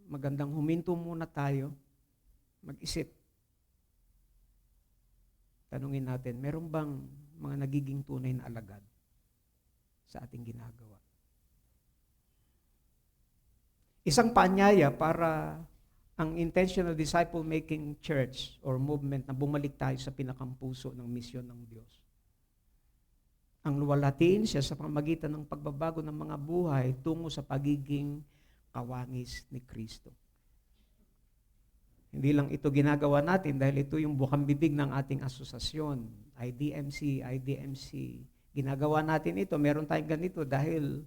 magandang huminto muna tayo, mag-isip. Tanungin natin, meron bang mga nagiging tunay na alagad sa ating ginagawa. Isang paanyaya para ang intentional disciple-making church or movement na bumalik tayo sa pinakampuso ng misyon ng Diyos. Ang luwalhatiin siya sa pamamagitan ng pagbabago ng mga buhay tungo sa pagiging kawangis ni Kristo. Hindi lang ito ginagawa natin dahil ito yung bukang bibig ng ating asosasyon, IDMC. Ginagawa natin ito, meron tayong ganito dahil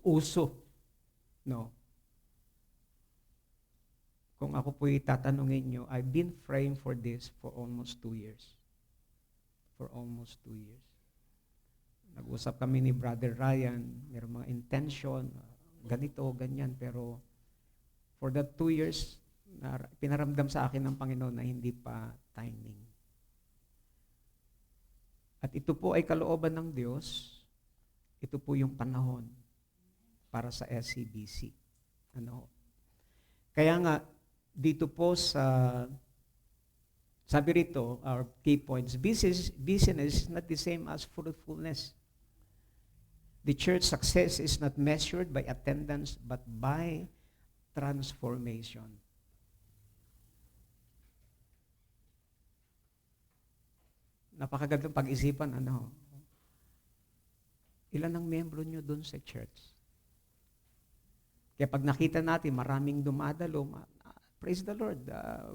uso. No. Kung ako po'y tatanungin nyo, I've been praying for this for almost 2 years. For almost 2 years. Nag-usap kami ni Brother Ryan, mayroong mga intention, ganito, ganyan, pero for that 2 years, pinaramdam sa akin ng Panginoon na hindi pa timing. At ito po ay kalooban ng Diyos, ito po yung panahon para sa SCBC. Kaya nga, dito po sabi rito, our key points, busyness is not the same as fruitfulness. The church success is not measured by attendance but by transformation. Napakagandang pag-isipan, ilan ang membro nyo doon sa church? Kaya pag nakita natin maraming dumadalo, praise the Lord,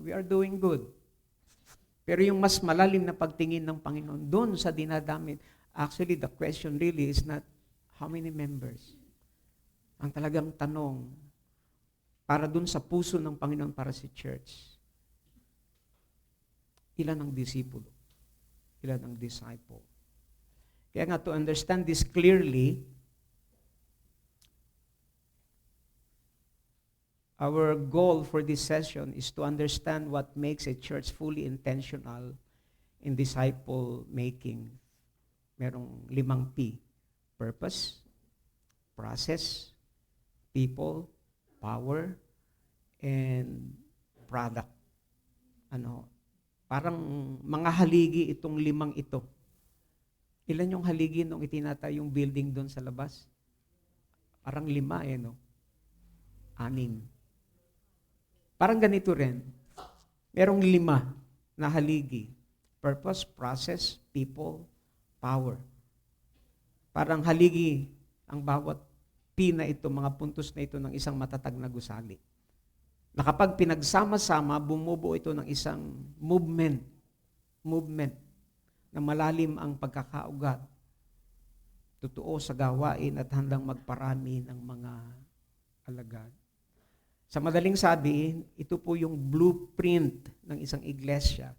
we are doing good. Pero yung mas malalim na pagtingin ng Panginoon doon sa dinadamit, actually the question really is not how many members. Ang talagang tanong, para doon sa puso ng Panginoon para si church, ilan ang disipulo? Ilan ang disciple? Kaya nga, to understand this clearly, our goal for this session is to understand what makes a church fully intentional in disciple making. Merong 5 P. Purpose, process, people, power, and product. Parang mga haligi itong 5 ito. Ilan yung haligi nung itinatay yung building doon sa labas? Parang 5 6. Parang ganito rin. Merong 5 na haligi. Purpose, process, people, power. Parang haligi ang bawat P na ito, mga puntos na ito ng isang matatag na gusali. Na kapag pinagsama-sama, bumubuo ito ng isang movement na malalim ang pagkakaugat. Totoo sa gawain at handang magparami ng mga alagad. Sa madaling sabi, ito po yung blueprint ng isang iglesia.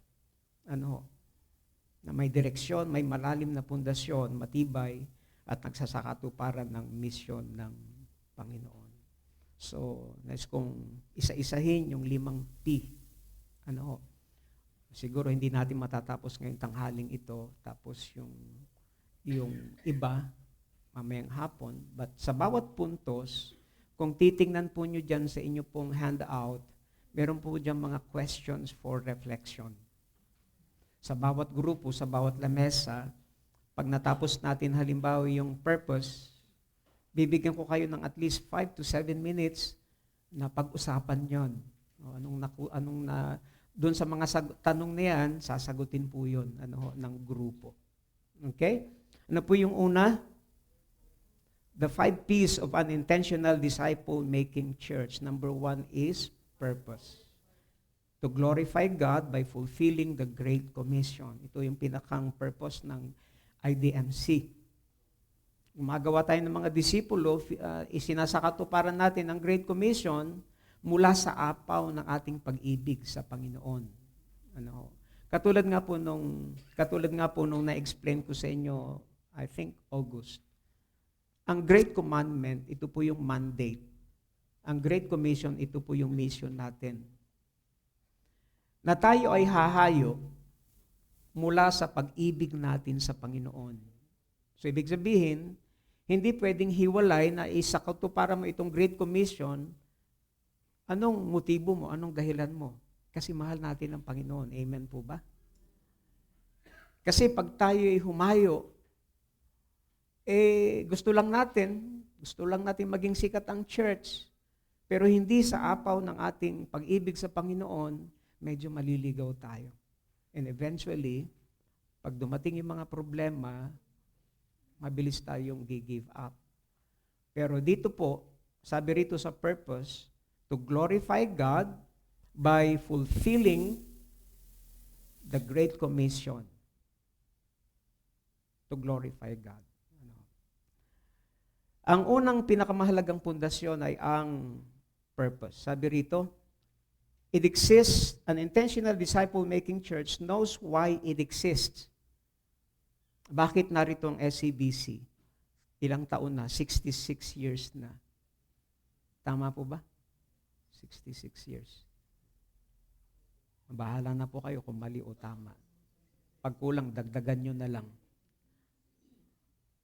Na may direksyon, may malalim na pundasyon, matibay, at nagsasakatuparan ng misyon ng Panginoon. So, nais kong isa-isahin yung 5 P. Siguro hindi natin matatapos ngayong tanghaling ito, tapos yung iba, mamayang hapon. But sa bawat puntos, kung titingnan po nyo dyan sa inyo pong handout, meron po dyan mga questions for reflection. Sa bawat grupo, sa bawat lamesa, pag natapos natin halimbawa yung purpose, bibigyan ko kayo ng at least 5 to 7 minutes na pag-usapan yon. Doon sa mga tanong na yan, sasagutin po yun ng grupo. Okay? Ano po yung una? The 5 P's of an intentional disciple-making church. Number 1 is purpose. To glorify God by fulfilling the Great Commission. Ito yung pinakang purpose ng IDMC. Gumagawa tayo ng mga disipulo, isinasakatuparan natin ang Great Commission mula sa apaw ng ating pag-ibig sa Panginoon. Katulad nga po nung na-explain ko sa inyo, I think August. Ang Great Commandment, ito po yung mandate. Ang Great Commission, ito po yung mission natin. Na tayo ay hahayo mula sa pag-ibig natin sa Panginoon. So, ibig sabihin, hindi pwedeng hiwalay na isakatuparan mo itong Great Commission. Anong motibo mo? Anong dahilan mo? Kasi mahal natin ang Panginoon. Amen po ba? Kasi pag tayo ay humayo gusto lang natin maging sikat ang church, pero hindi sa apaw ng ating pag-ibig sa Panginoon, medyo maliligaw tayo. And eventually, pag dumating yung mga problema, mabilis tayong give up. Pero dito po, sabi rito sa purpose, to glorify God by fulfilling the Great Commission. To glorify God. Ang unang pinakamahalagang pundasyon ay ang purpose. Sabi rito, it exists, an intentional disciple-making church knows why it exists. Bakit narito ang SCBC? Ilang taon na? 66 years na. Tama po ba? 66 years. Bahala na po kayo kung mali o tama. Pag kulang, dagdagan nyo na lang.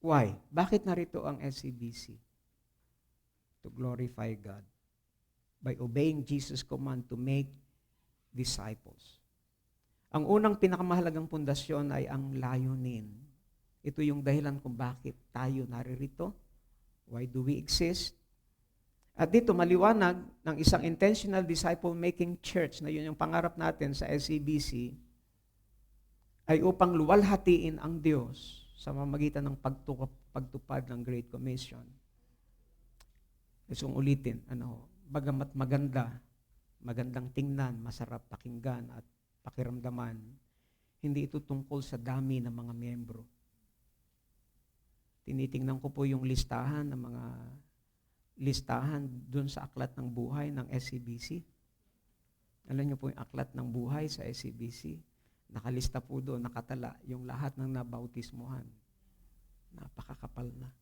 Why? Bakit narito ang SCBC? To glorify God by obeying Jesus' command to make disciples. Ang unang pinakamahalagang pundasyon ay ang layunin. Ito yung dahilan kung bakit tayo naririto. Why do we exist? At dito maliwanag ng isang intentional disciple-making church na yun yung pangarap natin sa SCBC ay upang luwalhatiin ang Diyos sa pamamagitan ng pagtupad ng Great Commission. Gusto kong ulitin, bagamat magandang tingnan, masarap pakinggan at pakiramdaman, hindi ito tungkol sa dami ng mga miyembro. Tinitingnan ko po yung listahan dun sa aklat ng buhay ng SCBC. Alam niyo po yung aklat ng buhay sa SCBC. Nakalista po doon, nakatala, yung lahat ng nabautismuhan. Napakakapal na.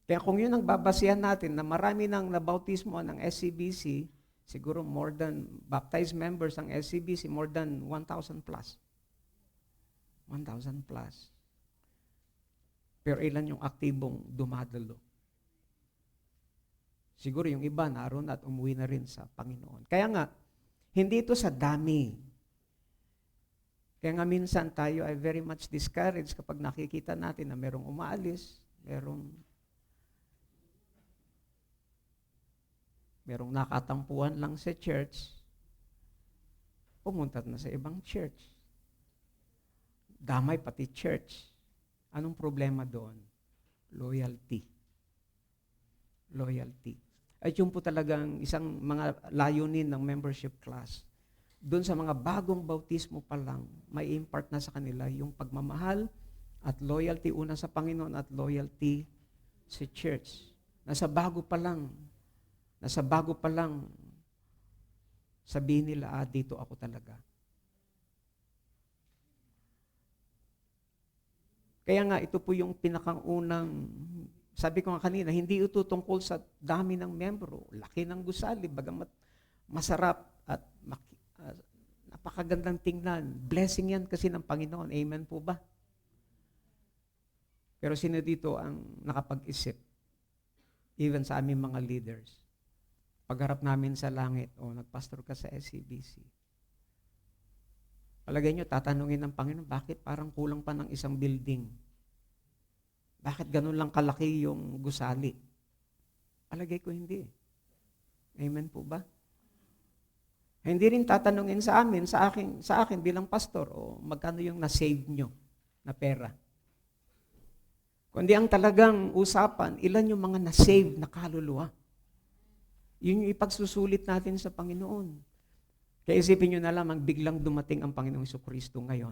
Kaya kung yun ang babasihan natin, na marami ng nabautismuhan ng SCBC, siguro more than, baptized members ng SCBC, more than 1,000 plus. 1,000 plus. Pero ilan yung aktibong dumadalo? Siguro yung iba naroon at umuwi na rin sa Panginoon. Kaya nga, hindi ito sa dami. Kaya nga minsan tayo ay very much discouraged kapag nakikita natin na merong umaalis, merong nakatampuan lang sa church, pumunta na sa ibang church. Damay pati church. Anong problema doon? Loyalty. Loyalty. At yun po talagang isang mga layunin ng membership class. Doon sa mga bagong bautismo pa lang, may impart na sa kanila yung pagmamahal at loyalty una sa Panginoon at loyalty sa church. Nasa bago pa lang, sabihin nila, dito ako talaga. Kaya nga, ito po yung pinakaunang, sabi ko nga kanina, hindi ito tungkol sa dami ng miyembro, laki ng gusali, bagamat masarap at napakagandang tingnan. Blessing yan kasi ng Panginoon. Amen po ba? Pero sino dito ang nakapag-isip? Even sa aming mga leaders. Pagharap namin sa langit, nagpastor ka sa SCBC. Palagay nyo, tatanungin ng Panginoon, bakit parang kulang pa ng isang building? Bakit ganun lang kalaki yung gusali? Palagay ko hindi. Amen po ba? Hindi rin tatanungin sa akin bilang pastor, magkano yung na-save nyo na pera? Kundi ang talagang usapan, ilan yung mga na-save na kaluluwa? Yun yung ipagsusulit natin sa Panginoon. Kaya isipin nyo na lamang, biglang dumating ang Panginoong Jesucristo ngayon.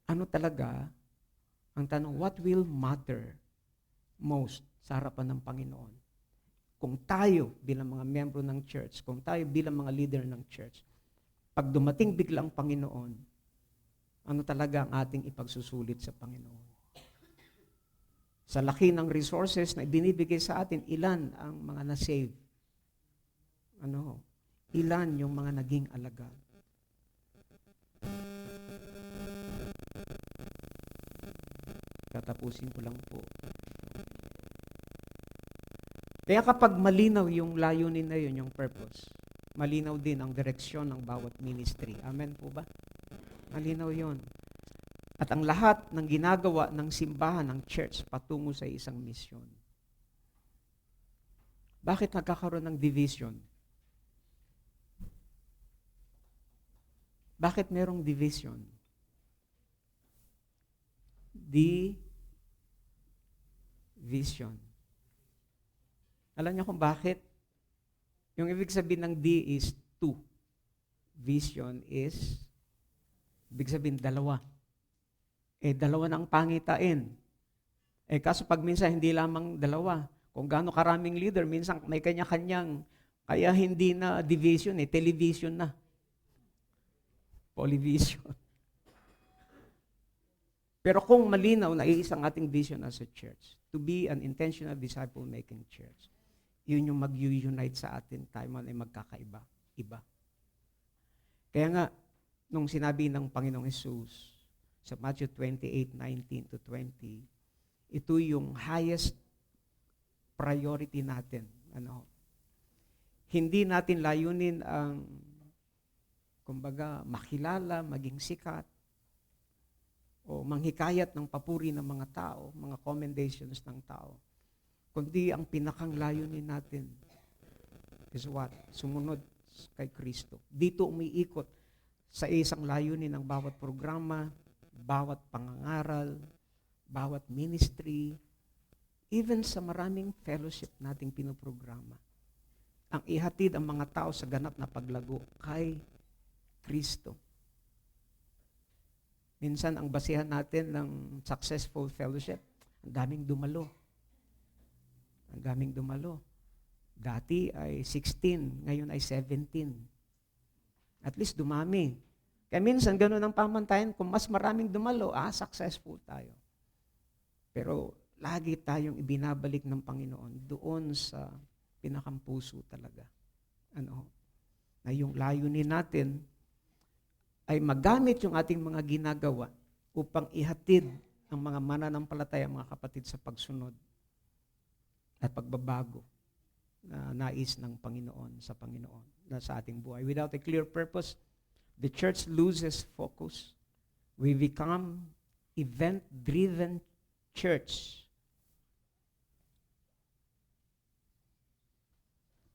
Ano talaga, ang tanong, what will matter most sa harapan ng Panginoon? Kung tayo bilang mga miyembro ng church, kung tayo bilang mga leader ng church, pag dumating biglang Panginoon, ano talaga ang ating ipagsusulit sa Panginoon? Sa laki ng resources na ibinibigay sa atin, ilan ang mga na-save? Ilan yung mga naging alagad? Tatapusin ko lang po. Kaya kapag malinaw yung layunin na yun, yung purpose, malinaw din ang direksyon ng bawat ministry. Amen po ba? Malinaw yun. At ang lahat ng ginagawa ng simbahan, ng church, patungo sa isang misyon. Bakit nagkakaroon ng division? Bakit merong division? Division. Alam niyo kung bakit? Yung ibig sabihin ng D is two. Vision is, ibig sabihin dalawa. Dalawa na ang pangitain. Kaso pag minsan hindi lamang dalawa. Kung gaano karaming leader, minsan may kanya-kanyang, kaya hindi na division, television na. Polyvision. Pero kung malinaw na iisang ating vision as a church, to be an intentional disciple-making church, yun yung mag-unite sa atin, tayo man ay magkakaiba. Iba. Kaya nga, nung sinabi ng Panginoong Hesus sa Matthew 28:19-20, ito yung highest priority natin. Hindi natin layunin ang, kumbaga, makilala, maging sikat, o manghikayat ng papuri ng mga tao, mga commendations ng tao. Kundi ang pinakang layunin natin is what? Sumunod kay Kristo. Dito umiikot sa isang layunin ng bawat programa, bawat pangangaral, bawat ministry, even sa maraming fellowship nating pinoprograma. Ang ihatid ang mga tao sa ganap na paglago kay Kristo. Minsan, ang basihan natin ng successful fellowship, ang daming dumalo. Ang daming dumalo. Dati ay 16, ngayon ay 17. At least dumami. Kaya minsan, gano'n ang pamantayan, kung mas maraming dumalo, successful tayo. Pero lagi tayong ibinabalik ng Panginoon doon sa pinakampuso talaga. Na yung layunin natin ay magamit yung ating mga ginagawa upang ihatid ang mga mananampalataya, mga kapatid, sa pagsunod at pagbabago na nais ng Panginoon sa ating buhay. Without a clear purpose, the church loses focus. We become event-driven church.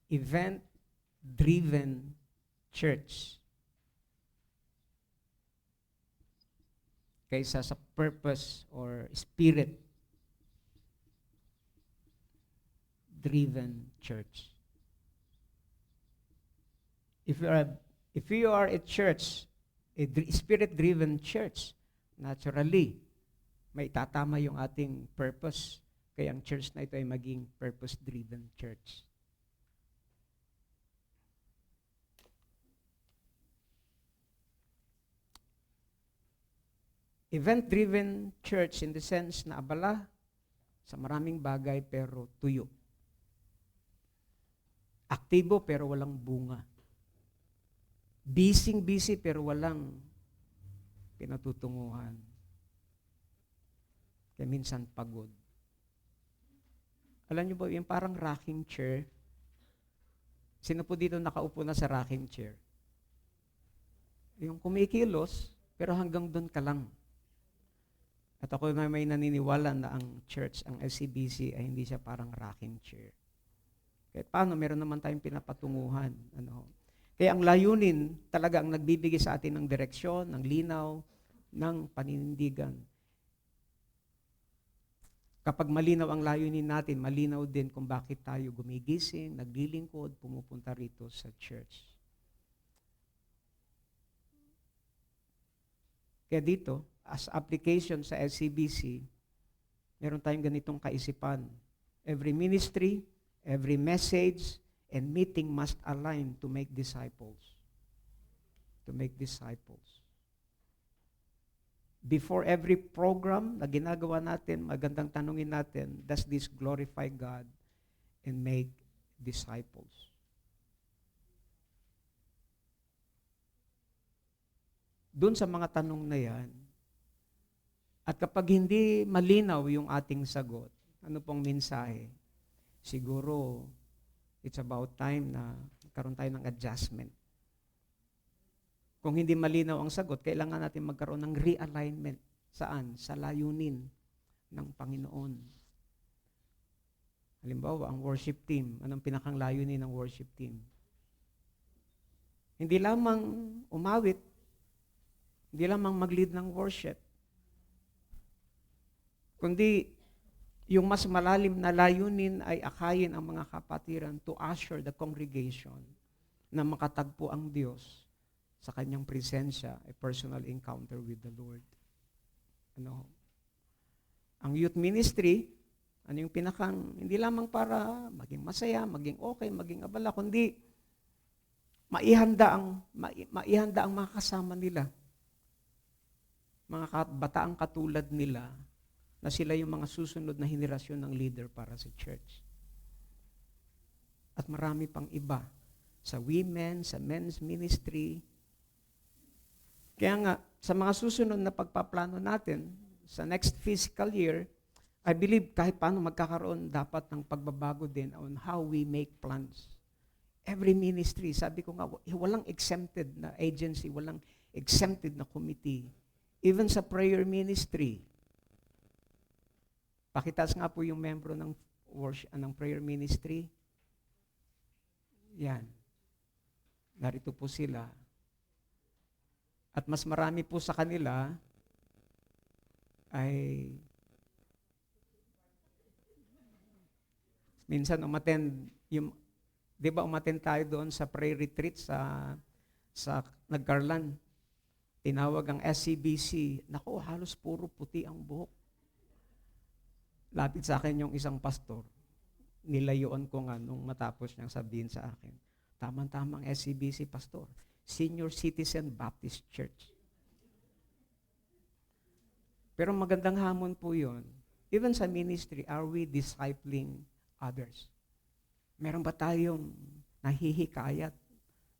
Event-driven church. Kaysa sa purpose or spirit-driven church. If you are a church, a spirit-driven church, naturally, may tatama yung ating purpose. Kaya ang church na ito ay maging purpose-driven church. Event-driven church in the sense na abala sa maraming bagay pero tuyo. Aktibo pero walang bunga. Busy pero walang pinatutunguhan. Kaya minsan pagod. Alam niyo ba, yung parang rocking chair? Sino po dito nakaupo na sa rocking chair? Yung kumikilos, pero hanggang doon ka lang. At ako na may naniniwala na ang church, ang SCBC, ay hindi siya parang rocking chair. Kahit paano, meron naman tayong pinapatunguhan. Kaya ang layunin, talaga ang nagbibigay sa atin ng direksyon, ng linaw, ng paninindigan. Kapag malinaw ang layunin natin, malinaw din kung bakit tayo gumigising, naglilingkod, pumupunta rito sa church. Kaya dito, as application sa SCBC, meron tayong ganitong kaisipan. Every ministry, every message, and meeting must align to make disciples. To make disciples. Before every program na ginagawa natin, magandang tanungin natin, does this glorify God and make disciples? Doon sa mga tanong na yan, at kapag hindi malinaw yung ating sagot, ano pong mensahe? Siguro, it's about time na magkaroon tayo ng adjustment. Kung hindi malinaw ang sagot, kailangan natin magkaroon ng realignment Saan? Sa layunin ng Panginoon. Halimbawa, ang worship team. Anong pinakang layunin ng worship team? Hindi lamang umawit, hindi lamang mag-lead ng worship, kundi yung mas malalim na layunin ay akayin ang mga kapatiran to usher the congregation na makatagpo ang Diyos sa kanyang presensya, a personal encounter with the Lord. Ang youth ministry, yung pinakang, hindi lamang para maging masaya, maging okay, maging abala, kundi maihanda ang mga kasama nila, mga bataang katulad nila, na sila yung mga susunod na henerasyon ng leader para sa church. At marami pang iba, sa women, sa men's ministry. Kaya nga, sa mga susunod na pagpaplano natin, sa next fiscal year, I believe kahit paano magkakaroon dapat ng pagbabago din on how we make plans. Every ministry, sabi ko nga, walang exempted na agency, walang exempted na committee. Even sa prayer ministry, pakitaas nga po yung membro ng worship, ng prayer ministry. Yan. Narito po sila. At mas marami po sa kanila ay minsan umattend yung, di ba umattend tayo doon sa prayer retreat sa Nagcarlan. Tinawag ang SCBC. Naku, halos puro puti ang buhok. Lapit sa akin yung isang pastor. Nilayuan ko nga nung matapos niyang sabihin sa akin, tamang-tamang SCBC pastor, Senior Citizen Baptist Church. Pero magandang hamon po yun. Even sa ministry, are we discipling others? Meron ba tayong nahihikayat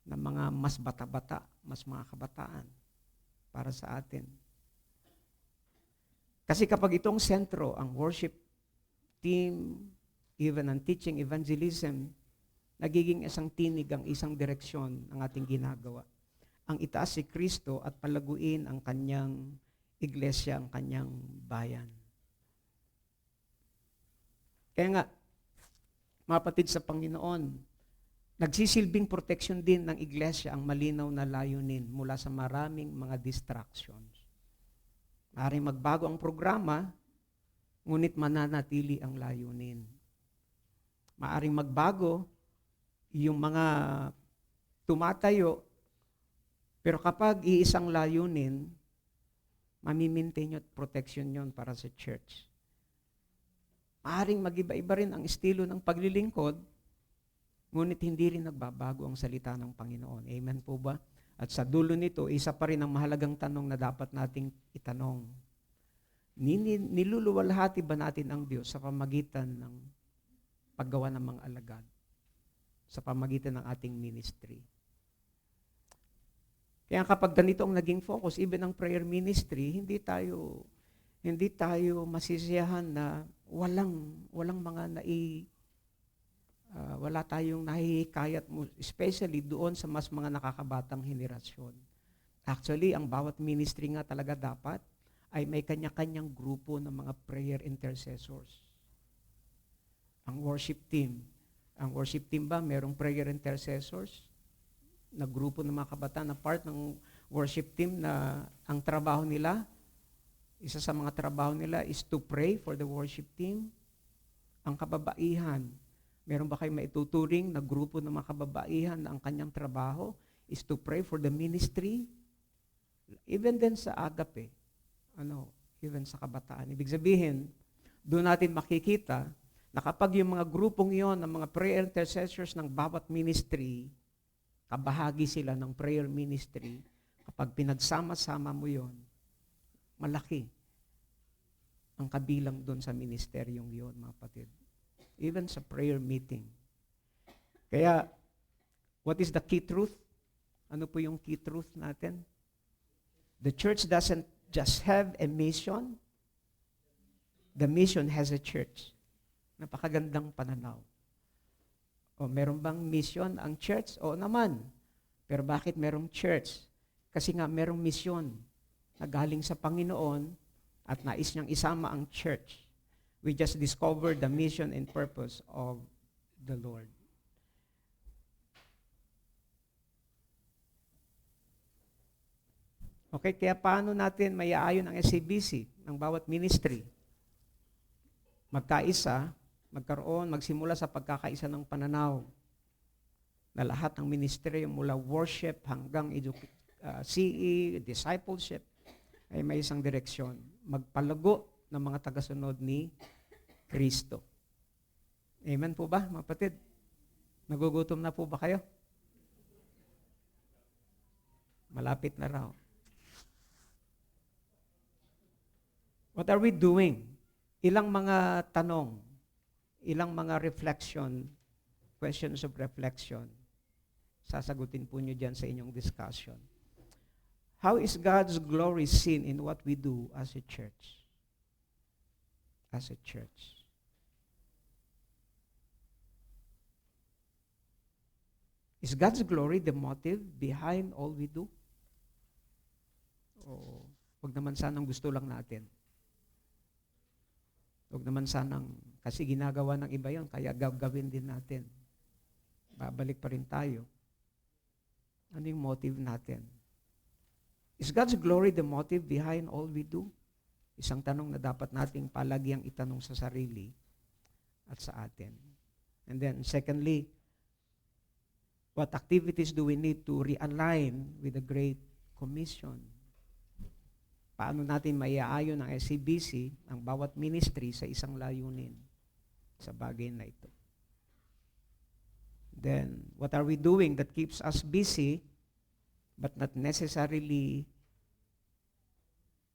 ng mga mas bata-bata, mas mga kabataan para sa atin? Kasi kapag itong sentro, ang worship team, even ang teaching, evangelism, nagiging isang tinig, ang isang direksyon ang ating ginagawa. Ang itaas si Kristo at palaguin ang kanyang iglesia, ang kanyang bayan. Kaya nga, mapatid sa Panginoon, nagsisilbing protection din ng iglesia ang malinaw na layunin mula sa maraming mga distractions. Maaaring magbago ang programa, ngunit mananatili ang layunin. Maaaring magbago yung mga tumatayo, pero kapag iisang layunin, mamimaintain at protection yon para sa church. Maaaring mag-iba-iba rin ang estilo ng paglilingkod, ngunit hindi rin nagbabago ang salita ng Panginoon. Amen po ba? At sa dulo nito, isa pa rin ang mahalagang tanong na dapat nating itanong. Niluluwalhati ba natin ang Diyos sa pamagitan ng paggawa ng mga alagad? Sa pamagitan ng ating ministry? Kaya kapag ganito ang naging focus, even ang prayer ministry, hindi tayo masisiyahan na wala tayong nahihikayat mo, especially doon sa mas mga nakakabatang henerasyon. Actually, ang bawat ministry nga talaga dapat ay may kanya-kanyang grupo ng mga prayer intercessors. Ang worship team ba merong prayer intercessors na grupo ng mga kabataan na part ng worship team na ang trabaho nila, isa sa mga trabaho nila is to pray for the worship team. Ang kababaihan, meron ba kayo maituturing na grupo ng mga kababaihan na ang kanyang trabaho is to pray for the ministry? Even din sa agape, even sa kabataan. Ibig sabihin, doon natin makikita na kapag yung mga grupong yon, ng mga prayer intercessors ng bawat ministry, kabahagi sila ng prayer ministry, kapag pinagsama-sama mo yon, malaki ang kabilang doon sa ministeryong yon, mga kapatid. Even sa prayer meeting. Kaya, what is the key truth? Ano po yung key truth natin? The church doesn't just have a mission. The mission has a church. Napakagandang pananaw. O meron bang mission ang church? Oo naman. Pero bakit merong church? Kasi nga merong mission na galing sa Panginoon at nais niyang isama ang church. We just discovered the mission and purpose of the Lord. Okay, kaya paano natin maiaayon ang SABC ng bawat ministry? Magkaisa, magsimula sa pagkakaisa ng pananaw na lahat ng ministry mula worship hanggang CE, discipleship, ay may isang direksyon. Magpalago ng mga tagasunod ni Kristo. Amen po ba, mga kapatid? Nagugutom na po ba kayo? Malapit na raw. What are we doing? Ilang mga tanong, ilang mga reflection, questions of reflection, sasagutin po nyo dyan sa inyong discussion. How is God's glory seen in what we do as a church? As a church. Is God's glory the motive behind all we do? O wag naman sanang gusto lang natin. Huwag naman sanang, kasi ginagawa ng iba yun, kaya gagawin din natin. Babalik pa rin tayo. Ano yung motive natin? Is God's glory the motive behind all we do? Isang tanong na dapat nating palagyang itanong sa sarili at sa atin. And then, secondly, what activities do we need to realign with the Great Commission? Paano natin maiaayon ang SCBC, ang bawat ministry sa isang layunin sa bagay na ito? Then, what are we doing that keeps us busy but not necessarily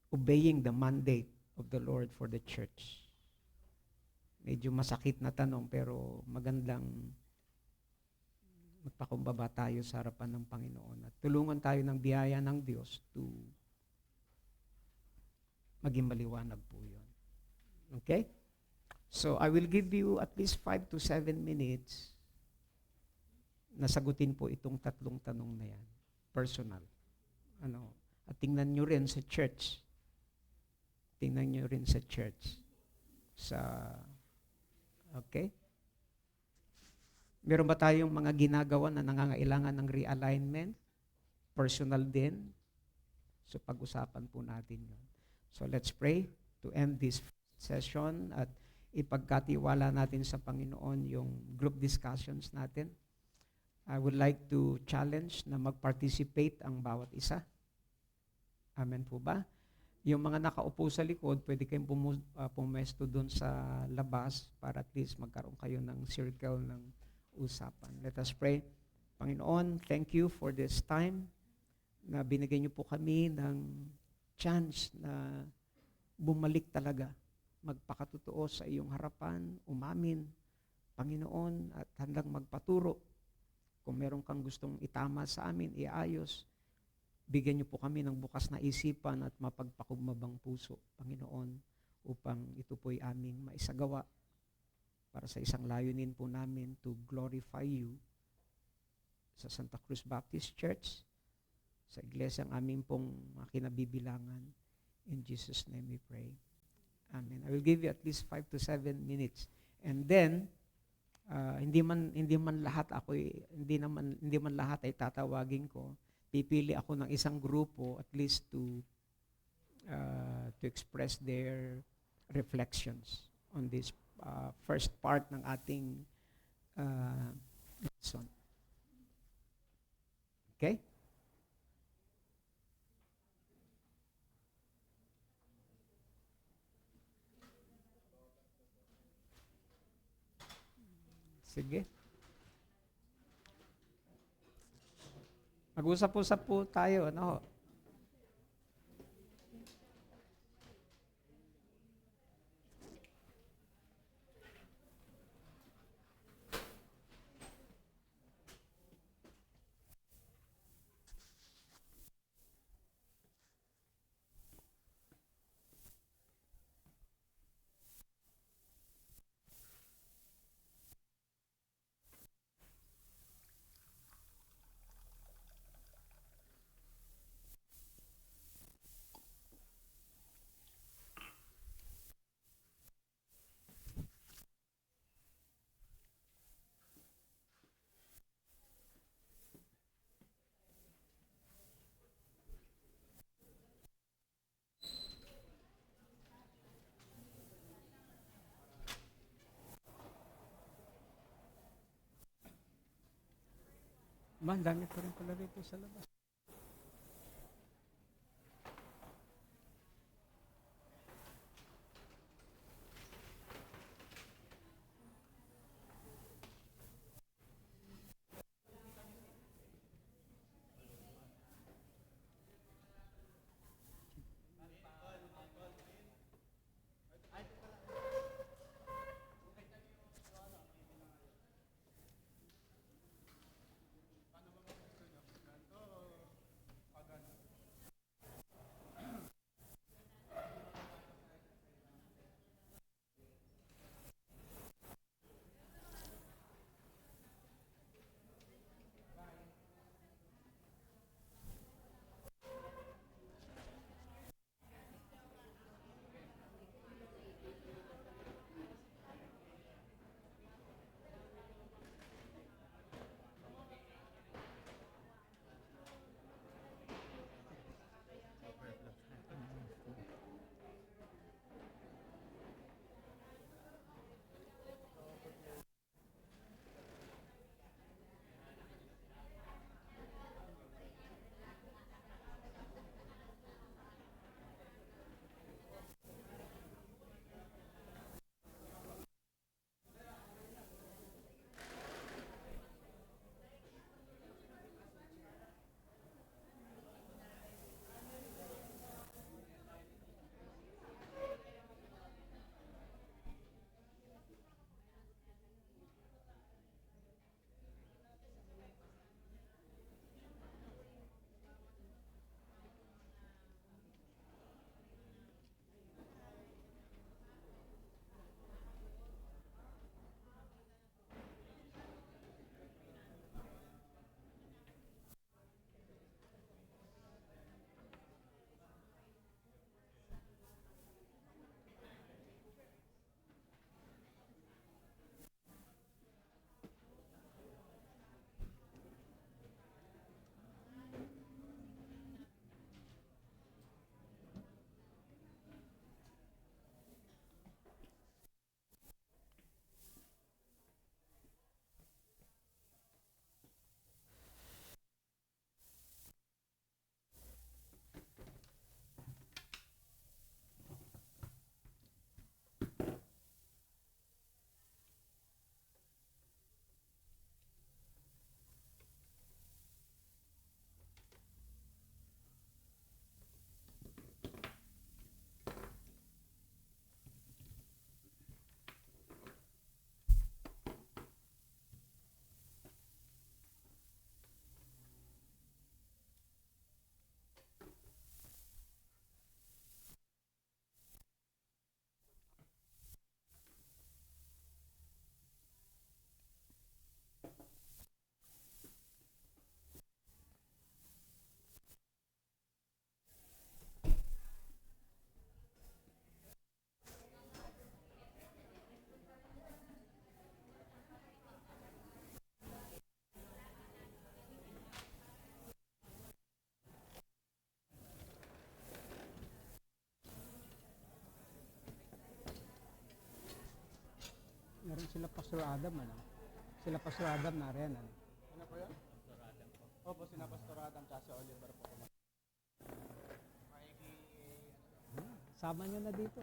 obeying the mandate of the Lord for the church? Medyo masakit na tanong pero magandang magpakumbaba tayo sa harapan ng Panginoon at tulungan tayo ng biyaya ng Diyos to maging maliwanag po yun. Okay? So, I will give you at least 5 to 7 minutes na sagutin po itong tatlong tanong na yan. Personal. At tingnan nyo rin sa church. Tingnan nyo rin sa church. Okay? Meron ba tayong mga ginagawa na nangangailangan ng realignment? Personal din. So, pag-usapan po natin yun. So let's pray to end this session at ipagkatiwala natin sa Panginoon yung group discussions natin. I would like to challenge na mag-participate ang bawat isa. Amen po ba? Yung mga nakaupo sa likod, pwede kayong pumesto doon sa labas para at least magkaroon kayo ng circle ng usapan. Let us pray. Panginoon, thank you for this time na binigay niyo po kami ng chance na bumalik talaga, magpakatotoo sa iyong harapan, umamin, Panginoon, at handang magpaturo. Kung meron kang gustong itama sa amin, iayos, bigyan niyo po kami ng bukas na isipan at mapagpakumbabang puso, Panginoon, upang ito po'y aming maisagawa para sa isang layunin po namin to glorify you sa Santa Cruz Baptist Church, sa iglesia ang aming pong kinabibilangan. In Jesus' name we pray. Amen. I will give you at least 5 to 7 minutes. And then, hindi man lahat ay tatawagin ko. Pipili ako ng isang grupo at least to express their reflections on this first part ng ating lesson. Okay? Sige. Mag-usap-usap po tayo, ano? Ang dami pa rin pala rito sa labas. Meron sila Pastor Adam, ano? Sila Pastor Adam na rin, ano? Ano po yun? Pastor Adam po. Opo, sina Pastor Adam tsaka si Oliver po. Sama nyo na dito.